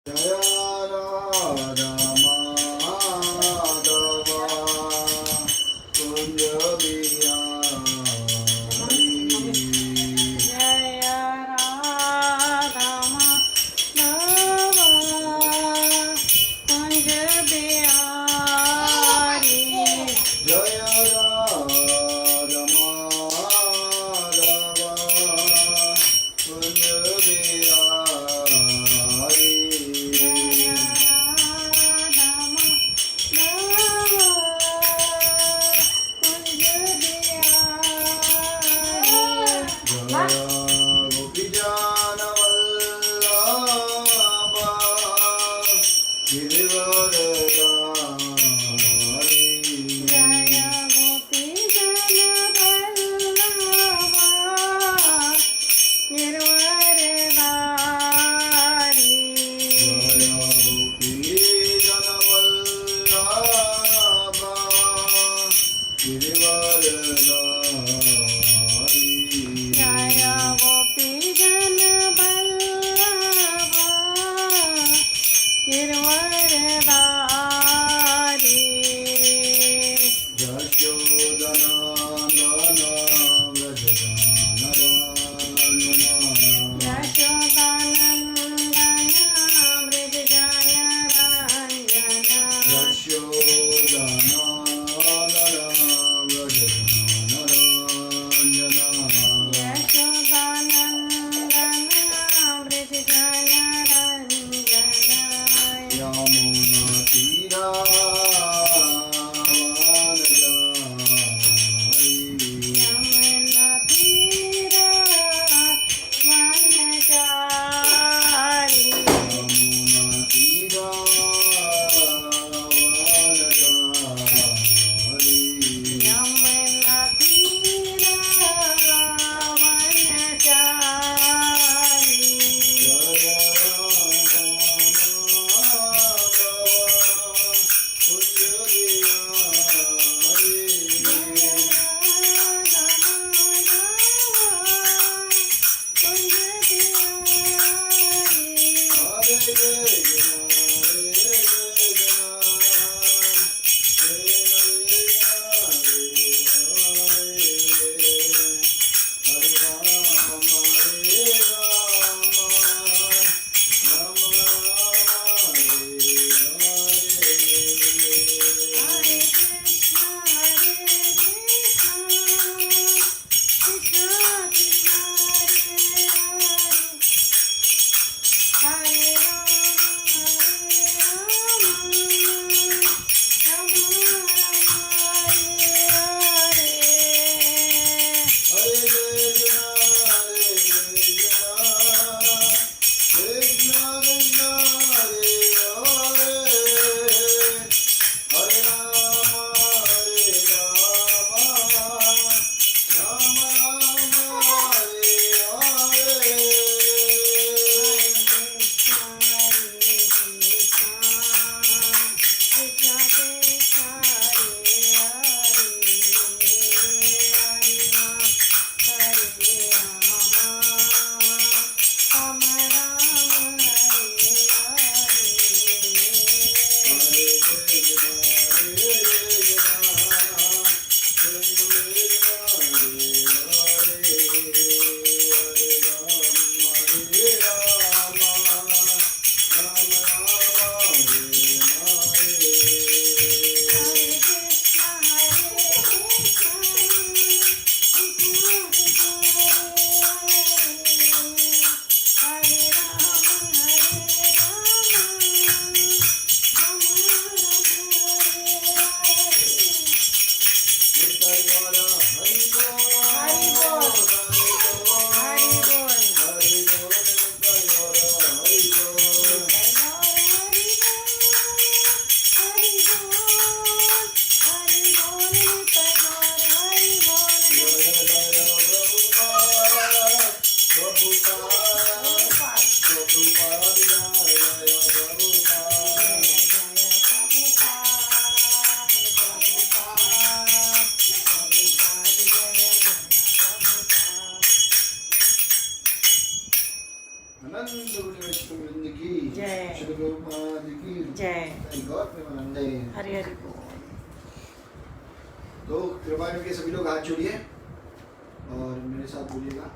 जय राधा माधव कुंज बिहारी जय राधा माधव कुंज बिहारी जय राधा माधव कुंज बिहारी गोपीजन वल्लभ गिरिवरधारी जय गोपीजन वल्लभ गिरवरधारी जय गोपीजन वल्लभ गिरिवरधारी जय गोपीजन वल्लभ गिरवरधारी यशोदनन्दन व्रजगानरञ्जना यशोदानन्दन मृदगानरञ्जना यशोदानन्दन Hare Rama जय। श्री गुरु महाराज की जय। गौर प्रेमानंदे। हरि हरि बोल। तो कृपा करके सभी लोग हाथ जोड़िए और मेरे साथ बोलिएगा।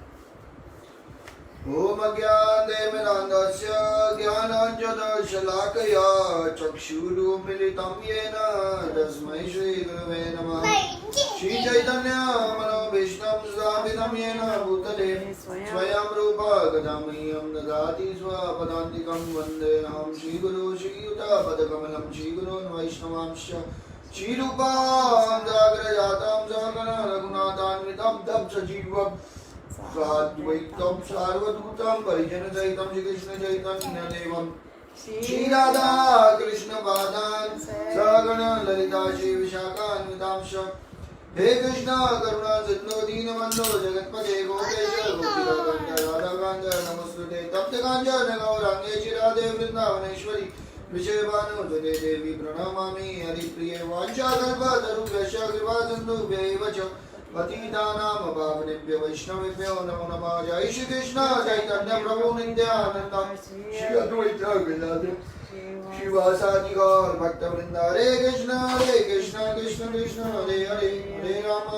ओम अज्ञानतिमिरान्धस्य ज्ञानाञ्जनशलाकया चक्षुरुन्मीलितं येन तस्मै श्रीगुरवे नमः। श्रीचैतन्यमनोभीष्टं स्थापितं येन भूतले स्वयं रूपा गदामह्यं ददाति स्वपदान्तिकं वन्देऽहं श्रीगुरो श्रीयुतापदकमलं श्रीगुरोन् वैष्णवांश्च श्रीरूपां जाग्रजातं सकल रघुनाथान्वितं तं सजीवम् साद्वैतं सार्वभूतं परिजनसहितं श्रीकृष्ण चैतन्यदेवं श्रीराधा कृष्ण पादान् सगण ललिता श्री विशाखान्वितांश्च हे कृष्ण करुणा सिन्धु दीनबन्धो जगत्पते गोपेश गोपीकान्त राधाकान्त नमस्ते तप्त काञ्चन गौराङ्गे श्रीराधे वृन्दावनेश्वरी विषयभानुसुते देवी प्रणमामि हरिप्रिये वाञ्छाकल्पतरुभ्यश्च कृपासिन्धुभ्यैव च पतितानां पावनेभ्यो वैष्णवेभ्यो नमो नमः। जय श्री कृष्ण चैतन्य प्रभु नित्यानंद श्री अद्वैत गदाधर श्रीवासादि गौर भक्तवृंद। हरे कृष्ण कृष्ण कृष्ण हरे हरे हरे राम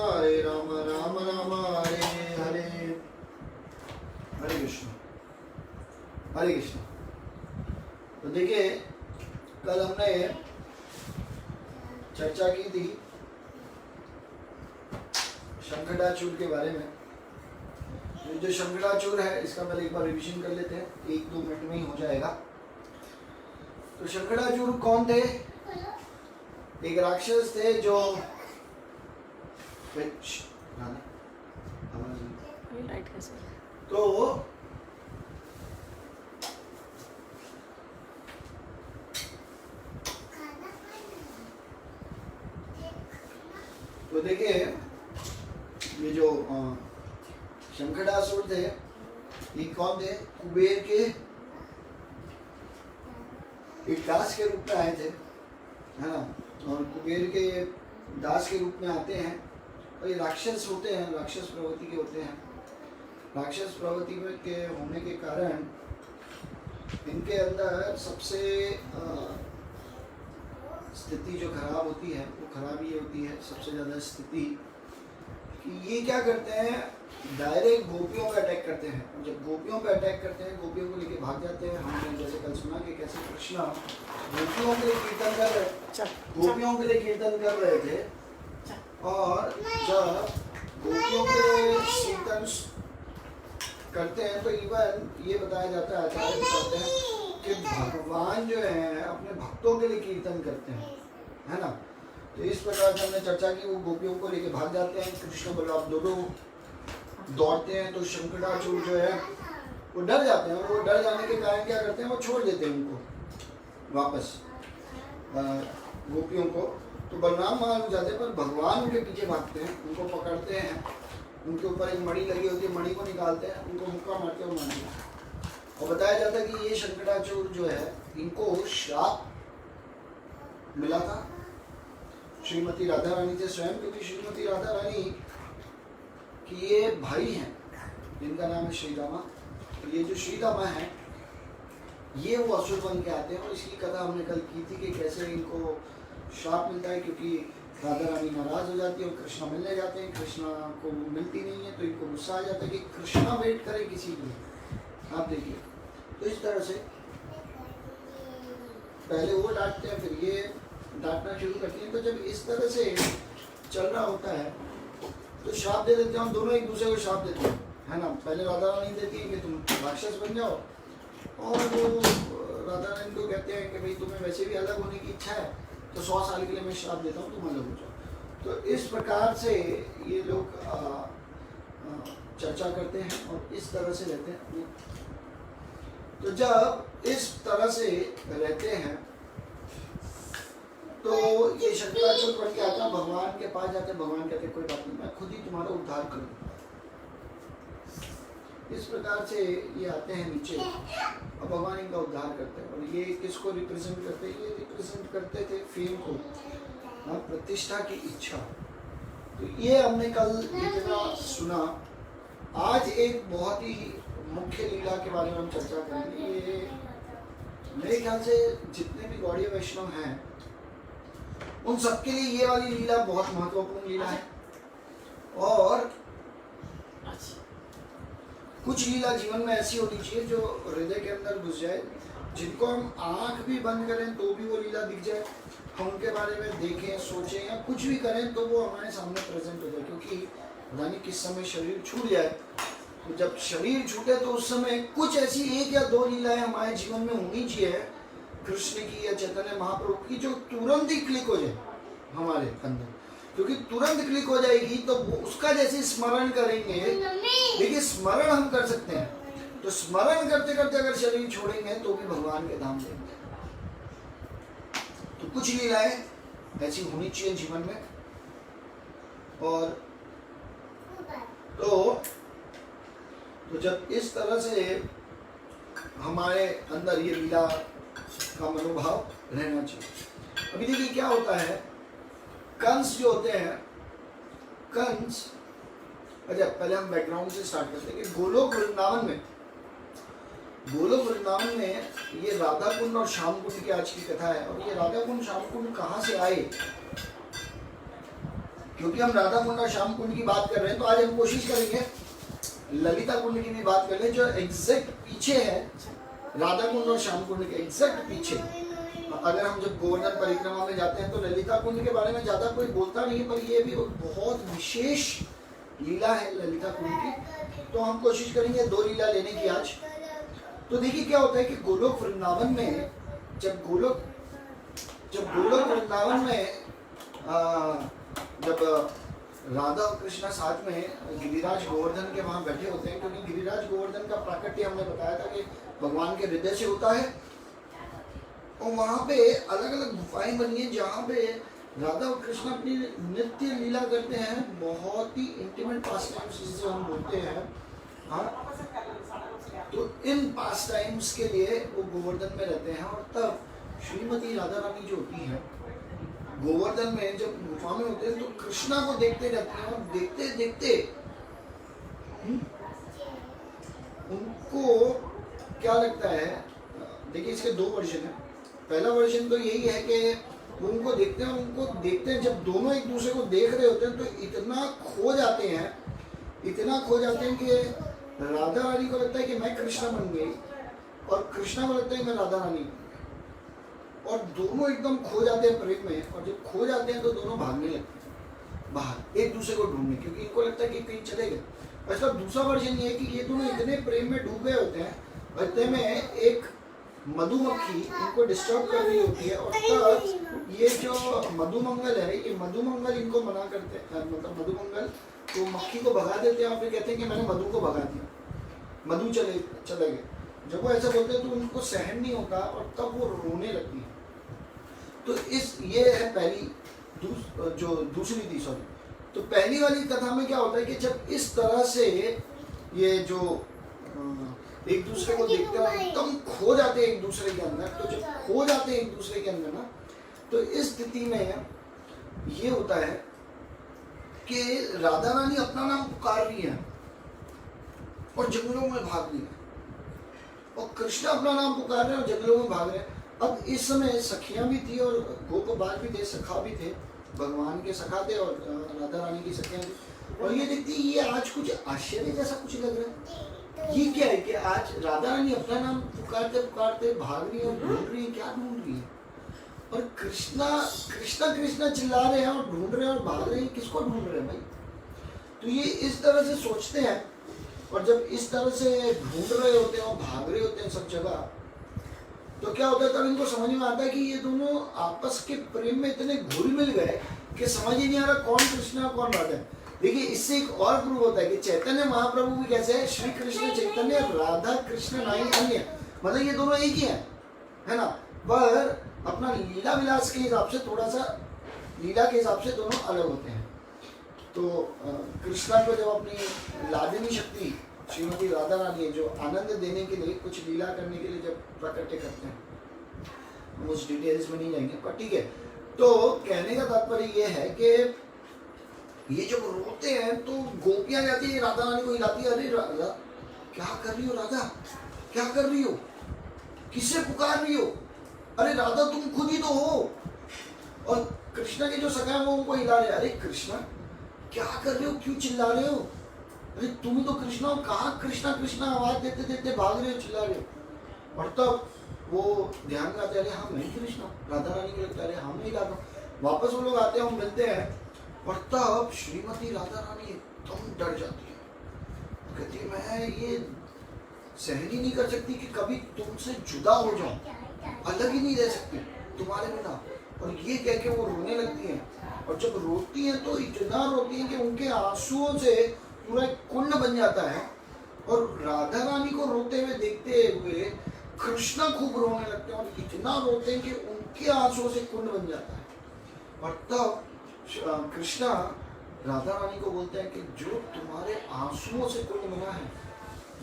राम राम हरे हरे। हरे कृष्ण हरे कृष्ण। तो देखिए कल हमने चर्चा की थी शंखडाचूर के बारे में। जो शंखडाचूर है इसका पहले एक बार रिवीजन कर लेते हैं, 1-2 मिनट में ही हो जाएगा। तो शंखडाचूर कौन थे? एक राक्षस थे जो तो देखिए ये जो शंखडासुर थे ये कौन थे? कुबेर के एक दास के रूप में आए थे, है ना। और कुबेर के दास के रूप में आते हैं और ये राक्षस होते हैं, राक्षस प्रवृत्ति के होते हैं। राक्षस प्रवृत्ति में के होने के कारण इनके अंदर सबसे स्थिति जो खराब होती है वो खराब ये होती है सबसे ज़्यादा स्थिति कि ये क्या करते हैं, डायरेक्ट गोपियों पे अटैक करते हैं। जब गोपियों पे अटैक करते हैं, गोपियों को लेके भाग जाते हैं। हमने जैसे कल सुना कि कैसे कृष्णा गोपियों के लिए कीर्तन कर रहे थे और जब गोपियों के कीर्तन करते हैं तो इवन ये बताया जाता है, आचार्य बताते हैं कि भगवान जो है अपने भक्तों के लिए कीर्तन करते हैं, है ना। तो इस प्रकार से हमने चर्चा की। वो गोपियों को लेके भाग जाते हैं, कृष्ण बलराम दोनों दौड़ते हैं। तो शंखडाचूर जो है वो डर जाते हैं और वो डर जाने के कारण क्या करते हैं, वो छोड़ देते हैं उनको वापस गोपियों को। तो बलराम मार जाते हैं पर भगवान उनके पीछे भागते हैं, उनको पकड़ते हैं। उनके ऊपर एक मणि लगी होती है, मणि को निकालते हैं, उनको मुक्का मारते हैं और मारते हैं। और बताया जाता है कि ये शंखडाचूर जो है इनको श्राप मिला था श्रीमती राधा रानी से स्वयं, क्योंकि श्रीमती राधा रानी कि ये भाई हैं जिनका नाम है श्रीदामा। तो ये जो श्रीदामा है ये वो असुर बन के आते हैं और इसकी कथा हमने कल की थी कि कैसे इनको श्राप मिलता है क्योंकि राधा रानी नाराज हो जाती है और कृष्णा मिलने जाते हैं। कृष्णा को मिलती नहीं है तो इनको गुस्सा आ जाता है कि कृष्णा वेट करे किसी लिए। आप देखिए तो इस तरह से पहले वो डांटते हैं फिर ये डांटना शुरू करती हैं। तो जब इस तरह से चल रहा होता है तो श्राप दे देते हैं, दोनों एक दूसरे को श्राप देते हैं, है ना। पहले राधा रानी देती है कि तुम राक्षस बन जाओ और वो राधा रानी को कहते हैं कि भाई तुम्हें वैसे भी अलग होने की इच्छा है तो 100 साल के लिए मैं श्राप देता हूँ, तुम अलग हो जाओ। तो इस प्रकार से ये लोग चर्चा करते हैं और इस तरह से रहते हैं। तो जब इस तरह से रहते हैं तो ये शंकराचार्य बन के आता है, भगवान के पास जाते हैं। भगवान कहते हैं कोई बात नहीं, मैं खुद ही तुम्हारा उद्धार करूँ। इस प्रकार से ये आते हैं नीचे और भगवान इनका उद्धार करते हैं। और ये किसको रिप्रेजेंट करते हैं? ये रिप्रेजेंट करते थे फेम को, प्रतिष्ठा की इच्छा। तो ये हमने कल इतना सुना। आज एक बहुत ही मुख्य लीला के बारे में हम चर्चा करेंगे। मेरे ख्याल से जितने भी गौड़ीय वैष्णव हैं उन सबके लिए ये वाली लीला बहुत महत्वपूर्ण लीला है। और कुछ लीला जीवन में ऐसी होनी चाहिए जो हृदय के अंदर घुस जाए, जिनको हम आंख भी बंद करें तो भी वो लीला दिख जाए, हम उनके बारे में देखें सोचें या कुछ भी करें तो वो हमारे सामने प्रेजेंट हो जाए। क्योंकि पता नहीं किस समय शरीर छूट जाए, तो जब शरीर छूटे तो उस समय कुछ ऐसी 1 या 2 लीलाएं हमारे जीवन में होनी चाहिए कृष्ण की या चैतन्य महाप्रभु की, जो तुरंत ही क्लिक हो जाए हमारे अंदर। क्योंकि तुरंत क्लिक हो जाएगी तो उसका जैसे स्मरण करेंगे, देखिए स्मरण हम कर सकते हैं, तो स्मरण करते करते अगर शरीर छोड़ेंगे तो भी भगवान के धाम देंगे। तो कुछ लीलाएं ऐसी होनी चाहिए जीवन में। और तो जब इस तरह से हमारे अंदर ये लीला का मनोभाव रहना चाहिए। अभी देखिए क्या होता है, कंस जो होते हैं, कंस, अच्छा पहले हम बैकग्राउंड से स्टार्ट करते हैं कि गोलोक वृंदावन में ये राधा कुंड और श्याम कुंड की आज की कथा है। और ये राधा कुंड श्याम कुंड कहाँ से आए, क्योंकि हम राधा कुंड और श्याम कुंड की बात कर रहे हैं तो आज हम कोशिश करेंगे ललिता कुंड की भी बात कर ले, जो एग्जैक्ट पीछे है राधा कुंड और श्याम कुंड के एग्जैक्ट पीछे। अगर हम जब गोवर्धन परिक्रमा में जाते हैं तो ललिता कुंड के बारे में ज्यादा कोई बोलता नहीं है, पर ये भी बहुत विशेष लीला है ललिता कुंड की। तो हम कोशिश करेंगे 2 लीला लेने की आज। तो देखिए क्या होता है कि गोलोक वृंदावन में जब गोलोक वृंदावन में जब राधा और कृष्णा साथ में गिरिराज गोवर्धन के वहां बैठे होते हैं, क्योंकि गिरिराज गोवर्धन का प्राकट्य हमने बताया था कि भगवान के हृदय से होता है। और वहां पे अलग अलग गुफाएं बनी है जहाँ पे राधा और कृष्ण अपनी नित्य लीला करते हैं। बहुत ही इंटीमेट पास टाइम्स जिसे हम बोलते हैं। हाँ, तो इन पास टाइम्स के लिए वो गोवर्धन में रहते हैं। और तब श्रीमती राधा रानी जो होती है गोवर्धन में जब गुफा में होते हैं तो कृष्णा को देखते रहते हैं। और देखते देखते उनको क्या लगता है, देखिए इसके 2 वर्जन है। पहला वर्जन तो यही है कि वो उनको देखते हैं, और उनको देखते हैं जब दोनों एक दूसरे को देख रहे होते हैं तो इतना खो जाते हैं कि राधा रानी को लगता है कि मैं कृष्णा बन गई और कृष्णा को लगता है कि मैं राधा रानी बन गई, और दोनों एकदम खो जाते हैं प्रेम में। और जब खो जाते हैं तो दोनों भागने लगते हैं बाहर एक दूसरे को ढूंढने, क्योंकि इनको लगता है कि कहीं चले गए। ऐसा दूसरा वर्जन ये है कि ये दोनों इतने प्रेम में डूब गए होते हैं, इतने में एक मधुमक्खी इनको डिस्टर्ब कर रही होती है। और तब ये जो मधुमंगल है, ये मधुमंगल इनको मना करते हैं, मतलब मधुमंगल तो मक्खी को भगा देते हैं और फिर कहते हैं कि मैंने मधु को भगा दिया, मधु चले गए। जब वो ऐसा बोलते हैं तो उनको सहन नहीं होता और तब वो रोने लगती है। तो ये है पहली जो दूसरी थी, सॉरी। तो पहली वाली कथा में क्या होता है कि जब इस तरह से ये जो एक दूसरे को देखते हैं एकदम खो जाते हैं एक दूसरे के अंदर, तो जब खो जाते हैं एक दूसरे के अंदर ना, तो इस स्थिति में ये होता है कि राधा रानी अपना नाम पुकार रही है और जंगलों में भाग रही है, और कृष्ण अपना नाम पुकार रहे हैं और जंगलों में भाग रहे हैं। अब इस समय सखियां भी थी और गोपबाल भी थे, सखा भी थे, भगवान के सखा थे और राधा रानी की सखियां थी। और ये देखती ये आज कुछ आश्चर्य जैसा कुछ लग रहा है। ये क्या है कि आज राधा रानी अपना नाम पुकारते पुकारते भाग रही है और ढूंढ रही है, क्या ढूंढ रही है? और कृष्णा कृष्णा कृष्णा चिल्ला रहे हैं और ढूंढ रहे हैं और भाग रहे हैं, किसको ढूंढ रहे हैं भाई? तो ये इस तरह से सोचते हैं, और जब इस तरह से ढूंढ रहे होते हैं और भाग रहे होते हैं सब जगह, तो क्या होता है तब इनको समझ में आता है कि ये दोनों आपस के प्रेम में इतने घुल मिल गए कि समझ ही नहीं आ रहा कौन कृष्ण है कौन राधा है। देखिए इससे एक और प्रूव होता है कि चैतन्य महाप्रभु भी कैसे है, श्री कृष्ण चैतन्य, राधा कृष्ण नाई अन्य, मतलब ये दोनों एक ही है ना, पर अपना लीला विलास के हिसाब से थोड़ा सा लीला के हिसाब से दोनों अलग होते हैं। तो कृष्णा को जब अपनी लादिनी शक्ति श्रीमती राधा रानी जो आनंद देने के लिए कुछ लीला करने के लिए जब प्रकट्य करते हैं, हम उस डिटेल्स में नहीं जाएंगे, पर ठीक है। तो कहने का तात्पर्य ये है कि ये जब रोते हैं तो गोपियां जाती है राधा रानी को हिलाती है, अरे राधा क्या कर रही हो, राधा क्या कर रही हो, किससे पुकार रही हो? अरे राधा तुम खुद ही तो हो। और कृष्णा के जो सखा है वो उनको हिला रहे, अरे कृष्णा क्या कर रहे हो, क्यों चिल्ला रहे हो? अरे तुम ही तो कृष्णा हो, कहाँ कृष्णा कृष्णा आवाज देते देते भाग रहे हो, चिल्ला रहे हो। और तब वो ध्यान में आते, अरे हाँ मैं कृष्णा। राधा रानी को लगता है अरे हाँ मैं ही राधा। वापस वो लोग आते हैं, हम मिलते हैं, और तब श्रीमती राधा रानी एकदम डर जाती है, कहती है मैं ये सहन ही नहीं कर सकती कि कभी तुमसे जुदा हो जाऊं, अलग ही नहीं रह सकती तुम्हारे बिना। और ये कह के वो रोने लगती हैं, और जब रोती हैं तो इतना रोती हैं कि उनके आंसुओं से पूरा एक कुंड बन जाता है। और राधा रानी को रोते हुए देखते हुए कृष्णा खूब रोने लगते हैं, और इतना रोते हैं कि उनके आंसुओं से कुंड बन जाता है। और तब कृष्णा राधा रानी को बोलते हैं कि जो तुम्हारे आंसुओं से कुंड बना है,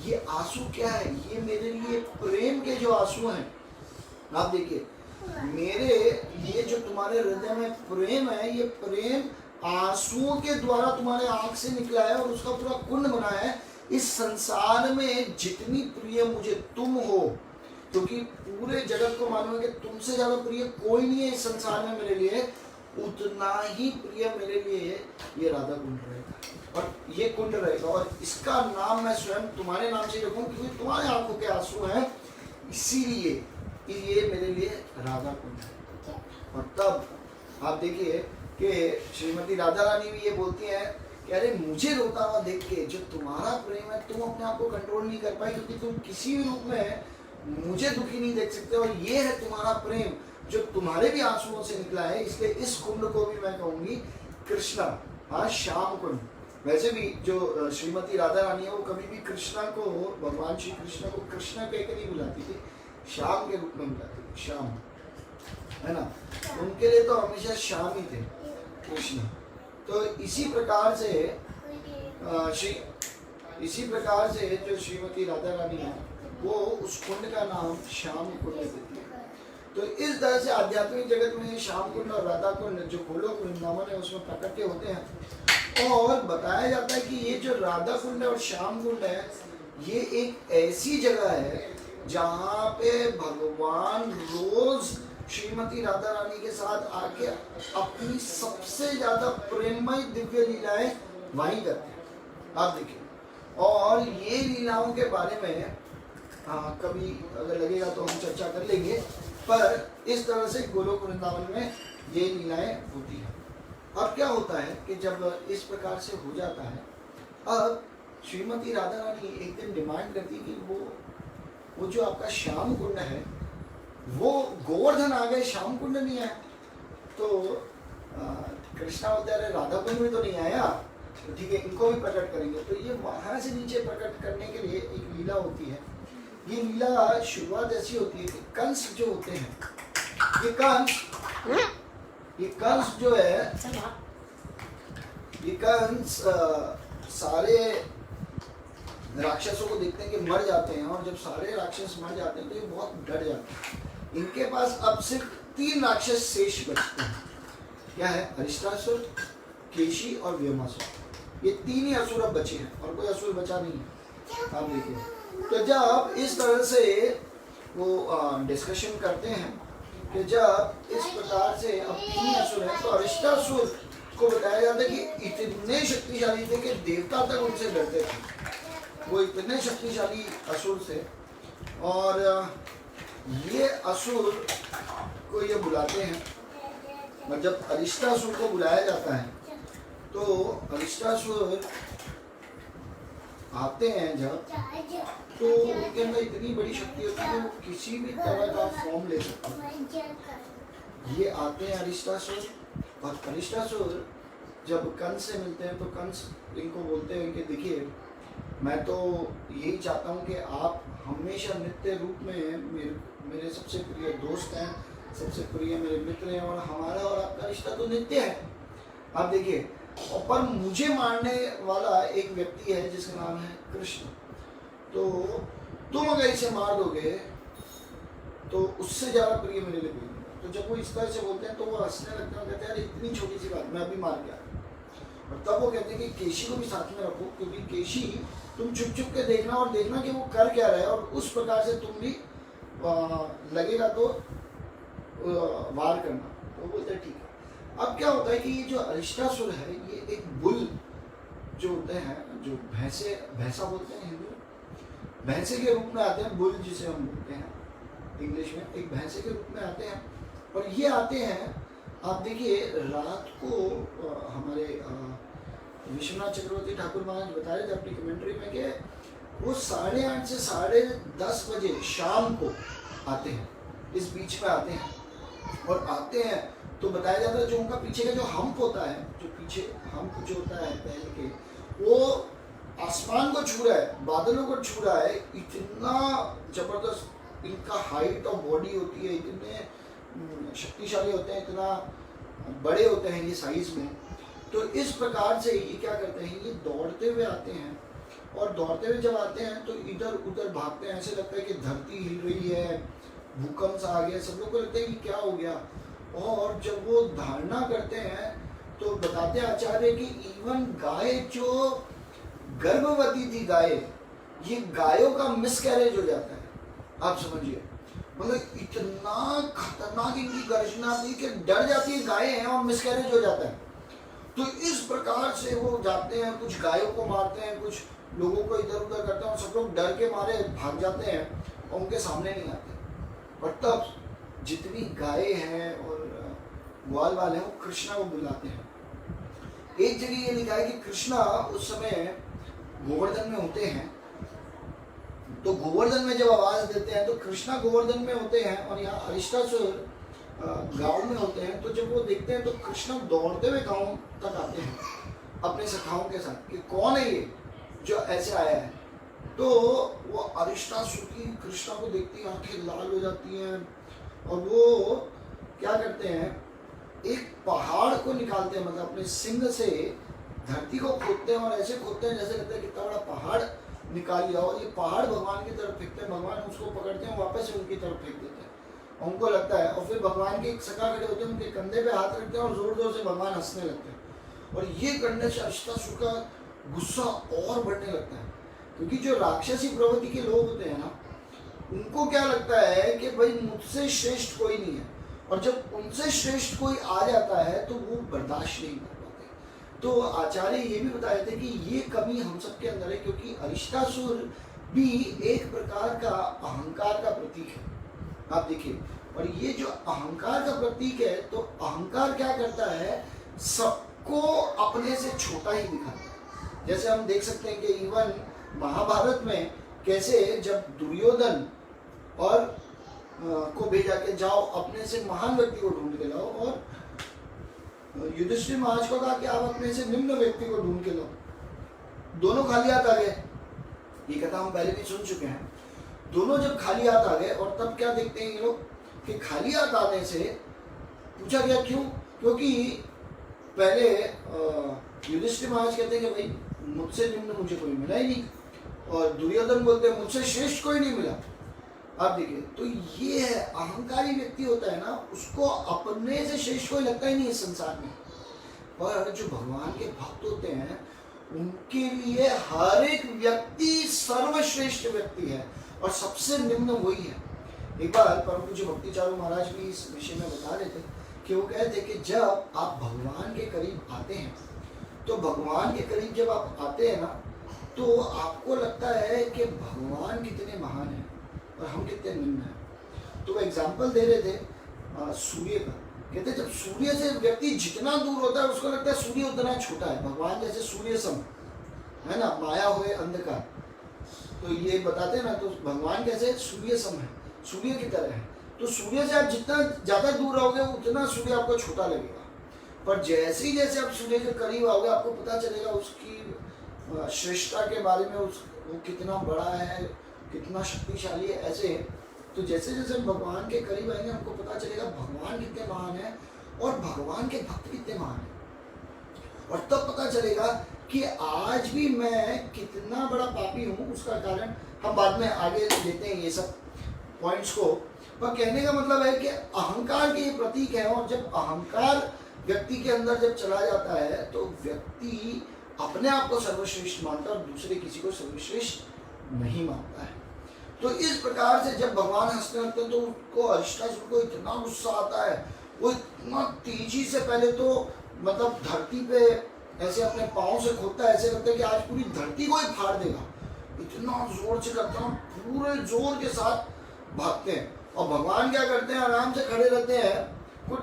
ये आंसू क्या है? ये मेरे लिए प्रेम के जो आंसू हैं। आप देखिए, मेरे लिए जो तुम्हारे हृदय में प्रेम है, ये प्रेम आंसुओं के द्वारा तुम्हारे आंख से निकला है और उसका पूरा कुंड बना है। इस संसार में जितनी प्रिय मुझे तुम हो, क्योंकि पूरे जगत को मालूम है कि तुमसे ज्यादा प्रिय कोई नहीं है इस संसार में मेरे लिए, उतना ही प्रिय मेरे लिए ये राधा कुंड रहेगा, और ये कुंड रहेगा, और इसका नाम मैं स्वयं तुम्हारे नाम से रखूं, क्योंकि तुम्हारे आंखों के आंसू हैं, इसीलिए ये मेरे लिए राधा कुंड है। और तब आप देखिए कि श्रीमती राधा रानी भी ये बोलती हैं कि अरे मुझे रोता हुआ देख के, जो तुम्हारा प्रेम है तुम अपने आप को कंट्रोल नहीं कर पाई, क्योंकि तुम किसी भी रूप में मुझे दुखी नहीं देख सकते, और ये है तुम्हारा प्रेम जो तुम्हारे भी आंसुओं से निकला है। इसलिए इस कुंड को भी मैं कहूंगी कृष्णा, हाँ श्याम कुंड। वैसे भी जो श्रीमती राधा रानी है वो कभी भी कृष्णा को, भगवान श्री कृष्ण को कृष्णा कह के नहीं बुलाती थी, श्याम के रूप में बुलाती थी, श्याम, है ना। उनके लिए तो हमेशा श्याम ही थे कृष्ण। तो इसी प्रकार से जो श्रीमती राधा रानी है वो उस कुंड का नाम श्याम कुंड देती है। तो इस तरह से आध्यात्मिक जगत में श्याम कुंड और राधा कुंड जो गोलोक वृंदावन है उसमें प्रकट होते हैं। और बताया जाता है कि ये जो राधा कुंड है और श्याम कुंड है, ये एक ऐसी जगह है जहाँ पे भगवान रोज श्रीमती राधा रानी के साथ आके अपनी सबसे ज्यादा प्रेममय दिव्य लीलाएं वहीं करते हैं। आप देखिए, और ये लीलाओं के बारे में कभी अगर लगेगा तो हम चर्चा कर लेंगे, पर इस तरह से गोलोक वृंदावन में ये लीलाएं होती हैं। अब क्या होता है कि जब इस प्रकार से हो जाता है, अब श्रीमती राधा रानी एक दिन डिमांड करती कि वो जो आपका श्याम कुंड है वो गोवर्धन आ गए, श्याम कुंड नहीं आया। तो कृष्णा बोलते अरे राधा कुंड में तो नहीं आया, तो ठीक है इनको भी प्रकट करेंगे। तो ये वहां से नीचे प्रकट करने के लिए एक लीला होती है। ये लीला शुरुआत ऐसी होती है कि कंस जो होते हैं, ये कंस जो है, ये कंस सारे राक्षसों को देखते हैं कि मर जाते हैं, और जब सारे राक्षस मर जाते हैं तो ये बहुत डर जाते हैं। इनके पास अब सिर्फ 3 राक्षस शेष बचते हैं। क्या है? अरिष्टासुर, केशी और व्योमासुर। ये 3 ही असुर अब बचे हैं, और कोई असुर बचा नहीं है। आप देखिए, तो जब इस तरह से वो डिस्कशन करते हैं कि जब इस प्रकार से अब 3 असुर हैं, तो अरिष्टासुर को बताया जाता है कि इतने शक्तिशाली थे कि देवता तक उनसे डरते थे। वो इतने शक्तिशाली असुर थे, और ये असुर को ये बुलाते हैं। और जब अरिष्टासुर को बुलाया जाता है तो अरिष्टासुर आते हैं जब, तो उनके अंदर इतनी बड़ी शक्ति होती है कि वो किसी भी तरह का फॉर्म ले सकते हैं। ये आते हैं अरिष्टासुर, और अरिष्टासुर जब कंस से मिलते हैं तो कंस इनको बोलते हैं कि देखिए मैं तो यही चाहता हूँ कि आप हमेशा नित्य रूप में मेरे सबसे प्रिय दोस्त हैं, सबसे प्रिय मेरे मित्र हैं, और हमारा और आपका रिश्ता तो नित्य है। आप देखिए, पर मुझे मारने वाला एक व्यक्ति है जिसका नाम है कृष्ण, तो तुम अगर इसे मार दोगे तो उससे ज्यादा प्रिय मेरे लिए कोई नहीं। तो जब वो इस तरह से बोलते हैं तो वो हंसने लगते हैं, कहते हैं अरे इतनी छोटी सी बात, मैं अभी मार गया। और तब वो कहते हैं कि केशी को भी साथ में रखो, क्योंकि केशी तुम चुप चुप के देखना, और देखना कि वो कर क्या रहा है, और उस प्रकार से तुम भी लगेगा तो वार करना। तो बोलते ठीक है। अब क्या होता है कि ये जो अरिष्टासुर है ये एक बुल जो होते हैं, जो भैंसा बोलते हैं हिंदू, भैंसे के रूप में आते हैं, बुल जिसे हम बोलते हैं इंग्लिश में, एक भैंसे के रूप में आते हैं। और ये आते हैं, आप देखिए रात को हमारे विश्वनाथ चक्रवर्ती ठाकुर महाराज बता रहे थे अपनी कमेंट्री में कि वो 8:30 से 10:30 बजे शाम को आते हैं, इस बीच में आते हैं। और आते हैं तो बताया जाता है जो उनका पीछे का जो हम्प होता है, जो पीछे हम्प जो होता है पहले के, वो आसमान को छू रहा है, बादलों को छू रहा है। इतना जबरदस्त इनका हाइट और बॉडी होती है, इतने शक्तिशाली होते हैं, इतना बड़े होते हैं ये साइज में। तो इस प्रकार से ये क्या करते हैं, ये दौड़ते हुए आते हैं। और दौड़ते हुए जब आते हैं तो इधर उधर भागते हैं, ऐसे लगता है कि धरती हिल रही है, भूकंप सा आ गया, सब लोग को लगता है कि क्या हो गया। और जब वो धारणा करते हैं तो बताते आचार्य कि इवन गाय जो गर्भवती थी गाय, ये गायों का मिसकैरेज हो जाता है। आप समझिए, मतलब इतना खतरनाक इनकी गर्जना थी कि डर जाती है गायें हैं और मिसकैरेज हो जाता है। तो इस प्रकार से वो जाते हैं, कुछ गायों को मारते हैं, कुछ लोगों को इधर उधर करते हैं, और सब लोग डर के मारे भाग जाते हैं और उनके सामने नहीं आते। और तब जितनी गायें हैं और ग्वाल वाले हैं वो कृष्णा को बुलाते हैं। एक जगह ये लिखा है कि कृष्णा उस समय गोवर्धन में होते हैं, तो गोवर्धन में जब आवाज देते हैं तो कृष्णा गोवर्धन में होते हैं और यहाँ अरिष्टासुर गांव में होते हैं। तो जब वो देखते हैं तो कृष्णा दौड़ते हुए गांव तक आते हैं अपने सखाओं के साथ कि कौन है ये जो ऐसे आया है। तो वो अरिष्टासुर की कृष्णा को देखती है, आंखें लाल हो जाती हैं, और वो क्या करते हैं, एक पहाड़ को निकालते हैं, मतलब अपने सिंग से धरती को खोदते हैं और ऐसे खोदते हैं जैसे लगता है कितना बड़ा पहाड़ निकाल लिया। और ये पहाड़ भगवान की तरफ फेंकते हैं, भगवान उसको पकड़ते हैं, वापस से उनकी तरफ फेंक देते हैं, उनको लगता है। और फिर भगवान के एक सखा खड़े होते हैं, उनके कंधे पे हाथ रखते हैं और जोर जोर से भगवान हंसने लगते हैं। और ये करने से अरिष्टासुर का गुस्सा और बढ़ने लगता है, क्योंकि जो राक्षसी प्रवृत्ति के लोग होते हैं ना, उनको क्या लगता है कि भाई मुझसे श्रेष्ठ कोई नहीं है, और जब उनसे श्रेष्ठ कोई आ जाता है तो वो बर्दाश्त नहीं कर पाते। तो आचार्य ये भी बताए थे कि ये कमी हम सबके अंदर है, क्योंकि अरिष्टासुर भी एक प्रकार का अहंकार का प्रतीक है। आप देखिए, और ये जो अहंकार का प्रतीक है, तो अहंकार क्या करता है, सबको अपने से छोटा ही दिखाता है। जैसे हम देख सकते हैं कि इवन महाभारत में कैसे जब दुर्योधन और को भेजा के जाओ अपने से महान व्यक्ति को ढूंढ के लाओ, और युधिष्ठिर महाराज को कहा कि आप अपने से निम्न व्यक्ति को ढूंढ के लाओ, दोनों खाली हाथ आ गए। ये कथा हम पहले भी सुन चुके हैं। दोनों जब खाली हाथ आ गए, और तब क्या देखते हैं ये लोग कि खाली हाथ आने से पूछा गया क्यों, क्योंकि पहले युधिष्ठिर महाराज कहते हैं कि भाई मुझसे निम्न मुझे कोई मिला ही नहीं, और दुर्योधन बोलते हैं मुझसे श्रेष्ठ कोई नहीं मिला। आप देखिए, तो ये है अहंकारी व्यक्ति होता है ना, उसको अपने से श्रेष्ठ कोई लगता ही नहीं इस संसार में। पर जो भगवान के भक्त होते हैं उनके लिए हर एक व्यक्ति सर्वश्रेष्ठ व्यक्ति है, और सबसे निम्न वही है। एक बार परम पूज्य भक्ति चारू महाराज भी इस विषय में बता रहे थे कि वो कहते हैं कि जब आप भगवान के करीब आते हैं, तो भगवान के करीब जब आप आते हैं ना, तो आपको लगता है कि भगवान कितने महान हैं और हम कितने निम्न हैं। तो वो एग्जाम्पल दे रहे थे सूर्य का। कहते जब सूर्य से व्यक्ति जितना दूर होता है उसको लगता है सूर्य उतना छोटा है, भगवान जैसे सूर्य सम है ना, माया हुए अंधकार। तो ये बताते हैं ना, तो भगवान कैसे सूर्य सम है, सूर्य की तरह है। तो सूर्य से आप जितना ज़्यादा दूर रहोगे उतना सूर्य आपको छोटा लगेगा, पर जैसे ही जैसे आप सूर्य के करीब आओगे आपको पता चलेगा उसकी श्रेष्ठता के बारे में, वो कितना बड़ा है, कितना शक्तिशाली है। ऐसे तो जैसे जैसे हम भगवान के करीब आएंगे हमको पता चलेगा भगवान कितने महान है और भगवान के भक्त कितने महान है, और तब पता चलेगा कि आज भी मैं कितना बड़ा पापी हूँ। उसका कारण हम बाद में आगे लेते हैं ये सब पॉइंट्स को, पर कहने का मतलब है कि अहंकार के ये प्रतीक है, और जब अहंकार व्यक्ति के अंदर जब चला जाता है तो व्यक्ति अपने आप को सर्वश्रेष्ठ मानता है और दूसरे किसी को सर्वश्रेष्ठ नहीं मानता है। तो इस प्रकार से जब भगवान हंसने लगते हैं तो उसको अरिष्टासुर को इतना गुस्सा आता है, वो इतना तेजी से पहले तो मतलब धरती पे ऐसे अपने पाँव से खोदता है, ऐसे लगता है कि आज पूरी धरती को ही फाड़ देगा, इतना जोर से करता है, पूरे जोर के साथ भागते हैं। और भगवान क्या करते हैं, आराम से खड़े रहते हैं, कुछ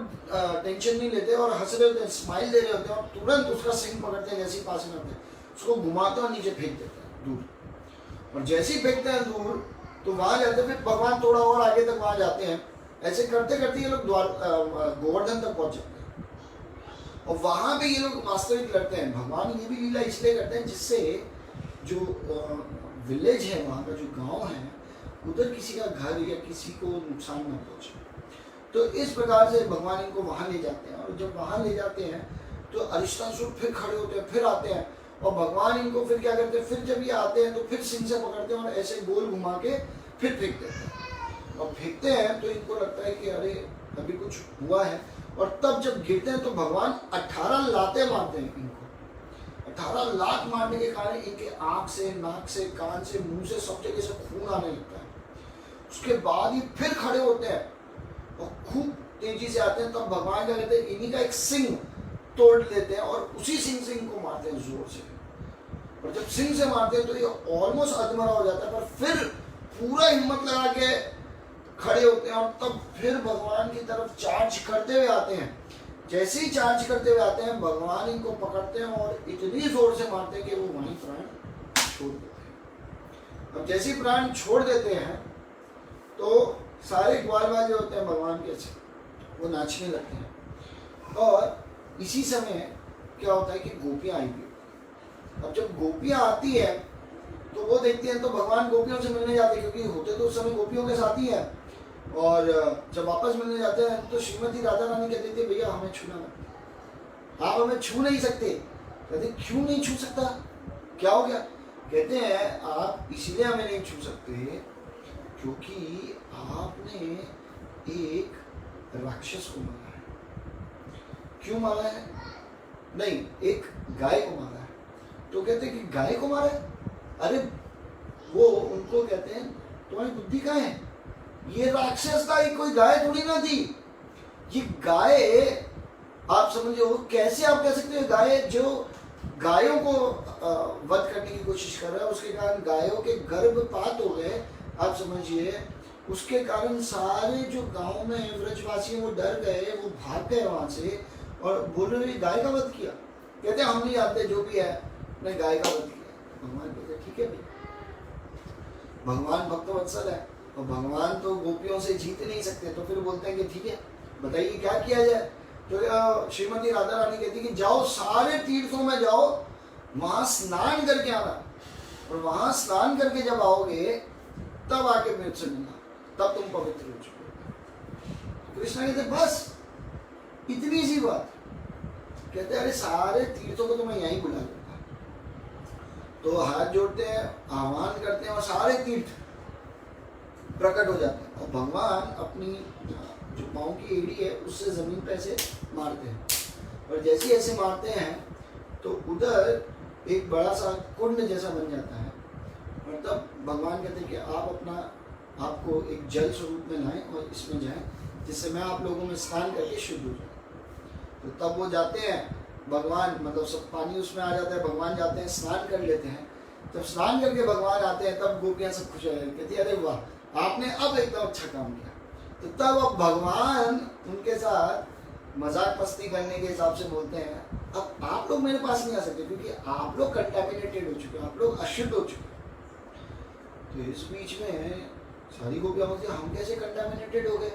टेंशन नहीं लेते और हंस रहे होते हैं, स्माइल दे रहे होते हैं, और तुरंत उसका सिंग पकड़ते हैं, जैसे ही पास में आते हैं उसको घुमाते और नीचे फेंक देते हैं दूर। और जैसे ही फेंकते हैं दूर तो वहां जाते हैं, फिर भगवान थोड़ा और आगे तक वहां जाते हैं, ऐसे करते करते ये लोग गोवर्धन तक पहुंच जाते हैं। और वहां पे ये लोग वास्तविक लड़ते हैं। भगवान ये भी लीला इसलिए करते हैं जिससे जो विलेज है, वहाँ का जो गांव है, उधर किसी का घर या किसी को नुकसान न पहुंचे। तो इस प्रकार से भगवान इनको वहां ले जाते हैं। और जब वहां ले जाते हैं तो अरिष्टासुर फिर खड़े होते हैं, फिर आते हैं, और भगवान इनको फिर क्या करते हैं, फिर जब ये आते हैं तो फिर सिंह से पकड़ते हैं और ऐसे गोल घुमा के फिर फेंक देते हैं। और फेंकते हैं तो इनको लगता है कि अरे अभी कुछ हुआ है, और तब जब गिरते हैं तो भगवान 18 लाते मारते हैं इनको। 18 लात मारने के कारण इनके आँख से, नाक से, कान से, मुंह से, सब जगह से खून आने लगता है। उसके बाद ये फिर खड़े होते हैं और खूब तेजी से आते हैं। तब भगवान क्या कहते हैं, इन्हीं का एक सिंह तोड़ लेते हैं और उसी सिंह से इनको मारते हैं जोर से। और जब सिंह से मारते हैं तो ये ऑलमोस्ट अधमरा हो जाता है, पर फिर पूरा हिम्मत लगा के खड़े होते हैं, और तब फिर भगवान की तरफ चार्ज करते हुए आते हैं। जैसे ही चार्ज करते हुए आते हैं, भगवान इनको पकड़ते हैं और इतनी जोर से मारते हैं कि वो वहीं प्राण छोड़ देते हैं। अब जैसे ही प्राण छोड़ देते हैं तो सारे ग्वाल वाले होते हैं भगवान के, वो नाचने लगते हैं। और इसी समय क्या होता है कि गोपियाँ आई हुई। अब जब गोपियाँ आती है तो वो देखती हैं तो भगवान गोपियों से मिलने जाते हैं, क्योंकि होते तो उस समय गोपियों के साथ ही है। और जब वापस मिलने जाते हैं तो श्रीमती राधा रानी कहती थी, भैया हमें छूना मत, आप हमें छू नहीं सकते। कहते क्यों नहीं छू सकता, क्या हो गया? कहते हैं आप इसीलिए हमें नहीं छू सकते क्योंकि आपने एक राक्षस को मारा है। क्यों मारा है? नहीं, एक गाय को मारा है। तो कहते हैं कि गाय को मारा है? अरे वो उनको कहते हैं तुम्हारी बुद्धि कहाँ है, ये राक्षस था, ये कोई गाय थोड़ी ना थी। ये गाय आप समझो, कैसे आप कह सकते हो गाय जो गायों को वध करने की कोशिश कर रहा है, उसके कारण गायों के गर्भपात हो गए, आप समझिए। उसके कारण सारे जो गांव में व्रजवासी वो डर गए, वो भाग गए वहां से और बोल रहे गाय का वध किया। कहते हम नहीं जानते, जो भी है ने गाय का वध किया। भगवान कहते ठीक है भाई, भगवान भक्तवत्सल है और भगवान तो गोपियों से जीत नहीं सकते, तो फिर बोलते हैं कि ठीक है बताइए क्या किया जाए। तो श्रीमती राधा रानी कहती कि जाओ सारे तीर्थों में जाओ, वहां स्नान करके आना, और वहां स्नान करके जब आओगे तब आके मेरे से मिलना, तब तुम पवित्र हो चुके। कृष्ण कहते बस इतनी सी बात। कहते अरे सारे तीर्थों को तो मैं यहीं बुला लूंगा। तो हाथ जोड़ते हैं, आह्वान करते हैं और सारे तीर्थ प्रकट हो जाते हैं। और भगवान अपनी जो पाँव की एड़ी है उससे जमीन पे ऐसे मारते हैं, और जैसे ऐसे मारते हैं तो उधर एक बड़ा सा कुंड जैसा बन जाता है। और तब भगवान कहते हैं कि आप अपना आपको एक जल स्वरूप में लाएं और इसमें जाएं, जिससे मैं आप लोगों में स्नान करके शुद्ध हो जाऊँ। तो तब वो जाते हैं, भगवान मतलब सब पानी उसमें आ जाता है, भगवान जाते हैं स्नान कर लेते हैं। जब स्नान करके भगवान आते हैं तब गोपियाँ सब खुश हो जाती, कहती अरे वाह आपने अब एकदम अच्छा काम किया। तो तब अब भगवान उनके साथ मजाक मस्ती करने के हिसाब से बोलते हैं अब आप लोग मेरे पास नहीं आ सकते क्योंकि आप लोग कंटामिनेटेड हो चुके, आप लोग अशुद्ध हो चुके। तो इस बीच में सारी गोपियाँ बोलती है हम कैसे कंटामिनेटेड हो गए?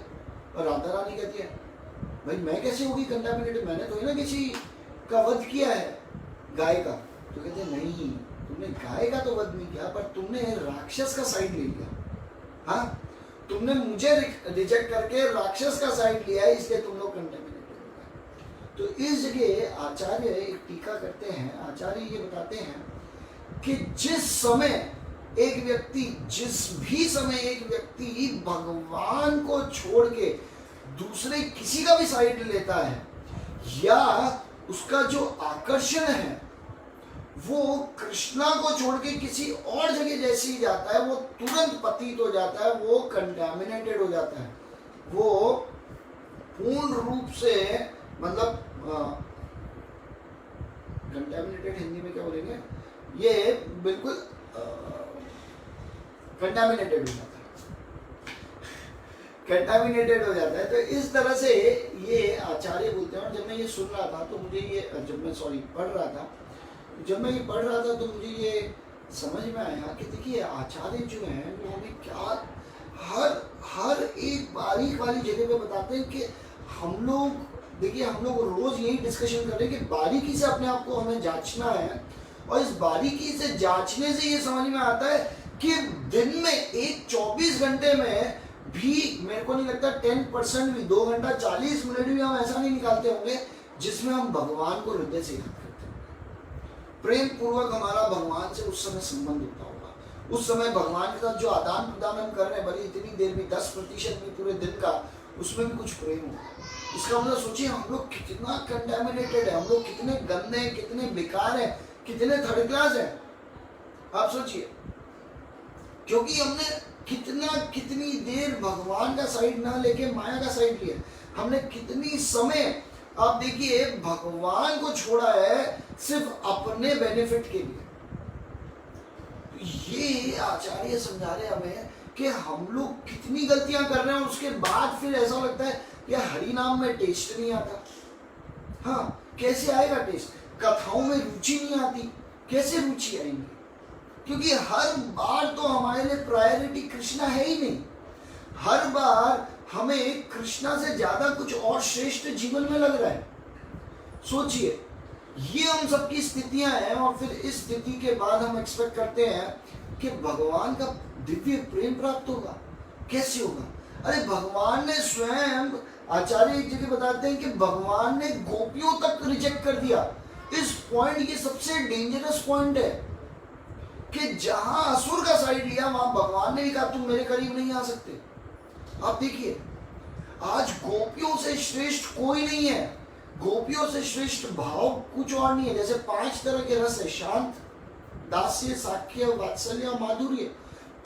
और राधा रानी कहती है भाई मैं कैसे होगी कंटामिनेटेड, मैंने तो ना किसी का वध किया है गाय का। तो कहते नहीं, तुमने गाय का तो वध नहीं किया, पर तुमने राक्षस का साइड ले लिया। हाँ, तुमने मुझे रिजेक्ट करके राक्षस का साइड लिया है, इसलिए तुम लोग कंटामिनेटेड हो गए। तो इस जगह आचार्य एक टीका करते हैं, आचार्य ये बताते हैं कि जिस भी समय एक व्यक्ति भगवान को छोड़ के दूसरे किसी का भी साइड लेता है, या उसका जो आकर्षण है वो कृष्णा को छोड़ के किसी और जगह जैसे ही जाता है, वो तुरंत पतित हो जाता है, वो कंटामिनेटेड हो जाता है, वो पूर्ण रूप से मतलब कंटामिनेटेड हिंदी में क्या बोलेंगे, ये बिल्कुल कंटामिनेटेड हो जाता है, कंटामिनेटेड हो जाता है। तो इस तरह से ये आचार्य बोलते हैं। और जब मैं ये सुन रहा था तो मुझे ये, जब मैं पढ़ रहा था, जब मैं ये पढ़ रहा था तो मुझे ये समझ में आया कि देखिए आचार्य जो हैं वो हमें क्या हर एक बारीक वाली जगह पे बताते हैं कि हम लोग, देखिए हम लोग रोज यही डिस्कशन कर रहे हैं कि बारीकी से अपने आप को हमें जांचना है। और इस बारीकी से जांचने से ये समझ में आता है कि दिन में एक 24 घंटे में भी मेरे को नहीं लगता 10% भी, 2 घंटा 40 मिनट भी हम ऐसा नहीं निकालते होंगे जिसमें हम भगवान को हृदय से याद करते हैं, प्रेम पूर्वक हमारा भगवान से उस समय संबंध होता होगा। उस समय भगवान के साथ जो आदान प्रदान हम कर रहे हैं, भले इतनी देर में 10% भी पूरे दिन का, उसमें भी कुछ प्रेम होगा। इसका मतलब सोचिए हम लोग कितना कंटामिनेटेड है, हम लोग कितने गंदे हैं, कितने बेकार हैं, कितने थर्ड क्लास हैं। आप सोचिए, क्योंकि हमने कितनी देर भगवान का साइड ना लेके माया का साइड लिया, हमने कितनी समय, आप देखिए, भगवान को छोड़ा है सिर्फ अपने बेनिफिट के लिए। ये आचार्य समझा रहे हमें कि हम लोग कितनी गलतियां कर रहे हैं, उसके बाद फिर ऐसा लगता है कि हरि नाम में टेस्ट नहीं आता। हाँ, कैसे आएगा टेस्ट? कथाओं में रुचि नहीं आती, कैसे रुचि आएंगी? क्योंकि हर बार तो हमारे लिए प्रायोरिटी कृष्णा है ही नहीं। हर बार हमें कृष्णा से ज्यादा कुछ और श्रेष्ठ जीवन में लग रहा है। सोचिए, ये हम सबकी स्थितियां हैं, और फिर इस स्थिति के बाद हम एक्सपेक्ट करते हैं कि भगवान का दिव्य प्रेम प्राप्त होगा। कैसे होगा? अरे भगवान ने स्वयं, आचार्य एक जगह बताते हैं कि भगवान ने गोपियों तक रिजेक्ट कर दिया। इस पॉइंट, ये सबसे डेंजरस पॉइंट है कि जहां असुर का साइड लिया वहां भगवान ने भी कहा तुम मेरे करीब नहीं आ सकते। आप देखिए, आज गोपियों से श्रेष्ठ कोई नहीं है। गोपियों से श्रेष्ठ भाव कुछ और नहीं है। जैसे 5 तरह के रस है, शांत, दास्य, साख्य, वात्सल्य और माधुर्य।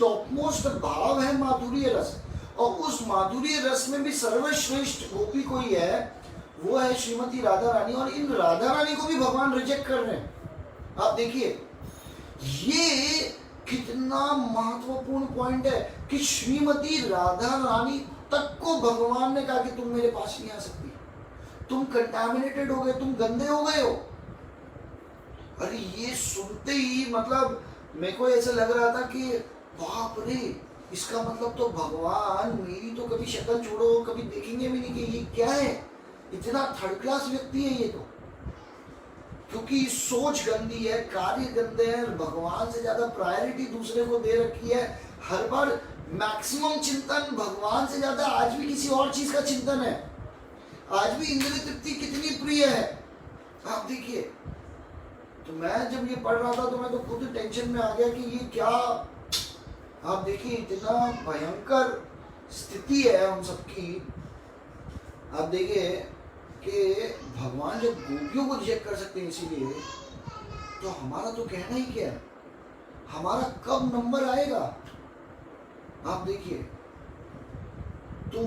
टॉपमोस्ट भाव है माधुर्य रस, और उस माधुर्य रस में भी सर्वश्रेष्ठ गोपी कोई है, वो है श्रीमती राधा रानी। और इन राधा रानी को भी भगवान रिजेक्ट कर रहे हैं। आप देखिए, ये कितना महत्वपूर्ण पॉइंट है कि श्रीमती राधा रानी तक को भगवान ने कहा कि तुम मेरे पास नहीं आ सकती, तुम कंटामिनेटेड हो गए, तुम गंदे हो गए हो। अरे ये सुनते ही मतलब मेरे को ऐसा लग रहा था कि बाप रे, इसका मतलब तो भगवान मेरी तो कभी शक्ल छोड़ो, कभी देखेंगे भी नहीं कि ये क्या है, इतना थर्ड क्लास व्यक्ति है ये तो। क्योंकि सोच गंदी है, कार्य गंदे हैं, भगवान से ज्यादा प्रायोरिटी दूसरे को दे रखी है। हर बार मैक्सिमम चिंतन भगवान से ज्यादा आज भी किसी और चीज का चिंतन है। आज भी इंद्रिय तृप्ति कितनी प्रिय है, आप देखिए। तो मैं जब ये पढ़ रहा था तो मैं तो खुद टेंशन में आ गया कि ये क्या, आप देखिए इतना भयंकर स्थिति है हम सबकी। आप देखिए कि भगवान जब गोपियों को रिजेक्ट कर सकते हैं इसीलिए, तो हमारा तो कहना ही क्या है, हमारा कब नंबर आएगा? आप देखिए, तो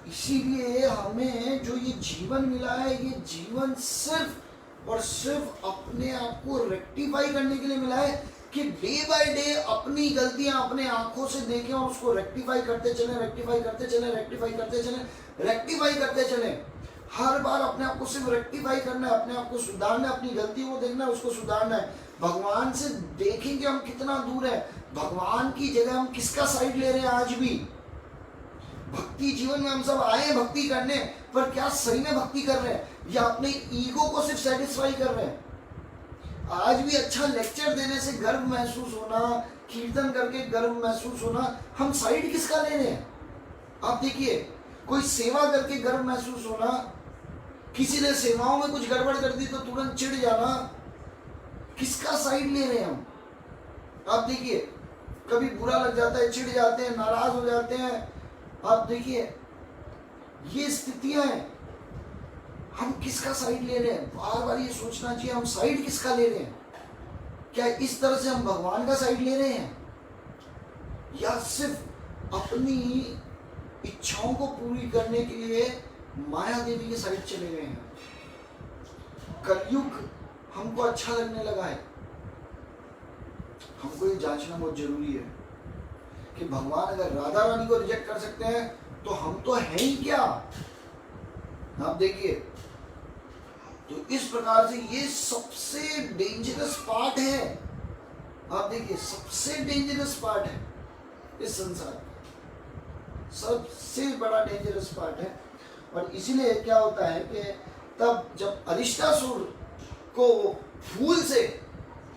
इसीलिए हमें जो ये जीवन मिला है, ये जीवन सिर्फ और सिर्फ अपने आप को रेक्टिफाई करने के लिए मिला है कि डे बाय डे अपनी गलतियां अपने आंखों से देखें और उसको रेक्टिफाई करते चले, रेक्टिफाई करते चले, रेक्टिफाई करते चले, रेक्टिफाई करते चले। हर बार अपने आप को सिर्फ रेक्टिफाई करना है, अपने आप को सुधारना है, अपनी गलती को देखना है, उसको सुधारना है। भगवान से देखेंगे हम कितना दूर है, भगवान की जगह हम किसका साइड ले रहे हैं आज भी। भक्ति जीवन में हम सब आए भक्ति करने, पर क्या सही में भक्ति कर रहे हैं या अपने ईगो को सिर्फ सेटिस्फाई कर रहे हैं? आज भी अच्छा लेक्चर देने से गर्व महसूस होना, कीर्तन करके गर्व महसूस होना, हम साइड किसका ले रहे हैं? आप देखिए, कोई सेवा करके गर्व महसूस होना, किसी ने सेवाओं में कुछ गड़बड़ कर दी तो तुरंत चिढ़ जाना, किसका साइड ले रहे हैं हम? आप देखिए, कभी बुरा लग जाता है, चिढ़ जाते हैं, नाराज हो जाते हैं। आप देखिए, ये स्थितियां हैं, हम किसका साइड ले रहे हैं? बार बार ये सोचना चाहिए हम साइड किसका ले रहे हैं। क्या इस तरह से हम भगवान का साइड ले रहे हैं, या सिर्फ अपनी इच्छाओं को पूरी करने के लिए माया देवी के साइड चले गए हैं? कलयुग हमको अच्छा लगने लगा है। हमको ये जांचना बहुत जरूरी है कि भगवान अगर राधा रानी को रिजेक्ट कर सकते हैं तो हम तो है ही क्या। आप देखिए, तो इस प्रकार से ये सबसे डेंजरस पार्ट है। आप देखिए, सबसे डेंजरस पार्ट है इस संसार का, सबसे बड़ा डेंजरस पार्ट है। और इसीलिए क्या होता है कि तब जब अरिष्टासुर को फूल से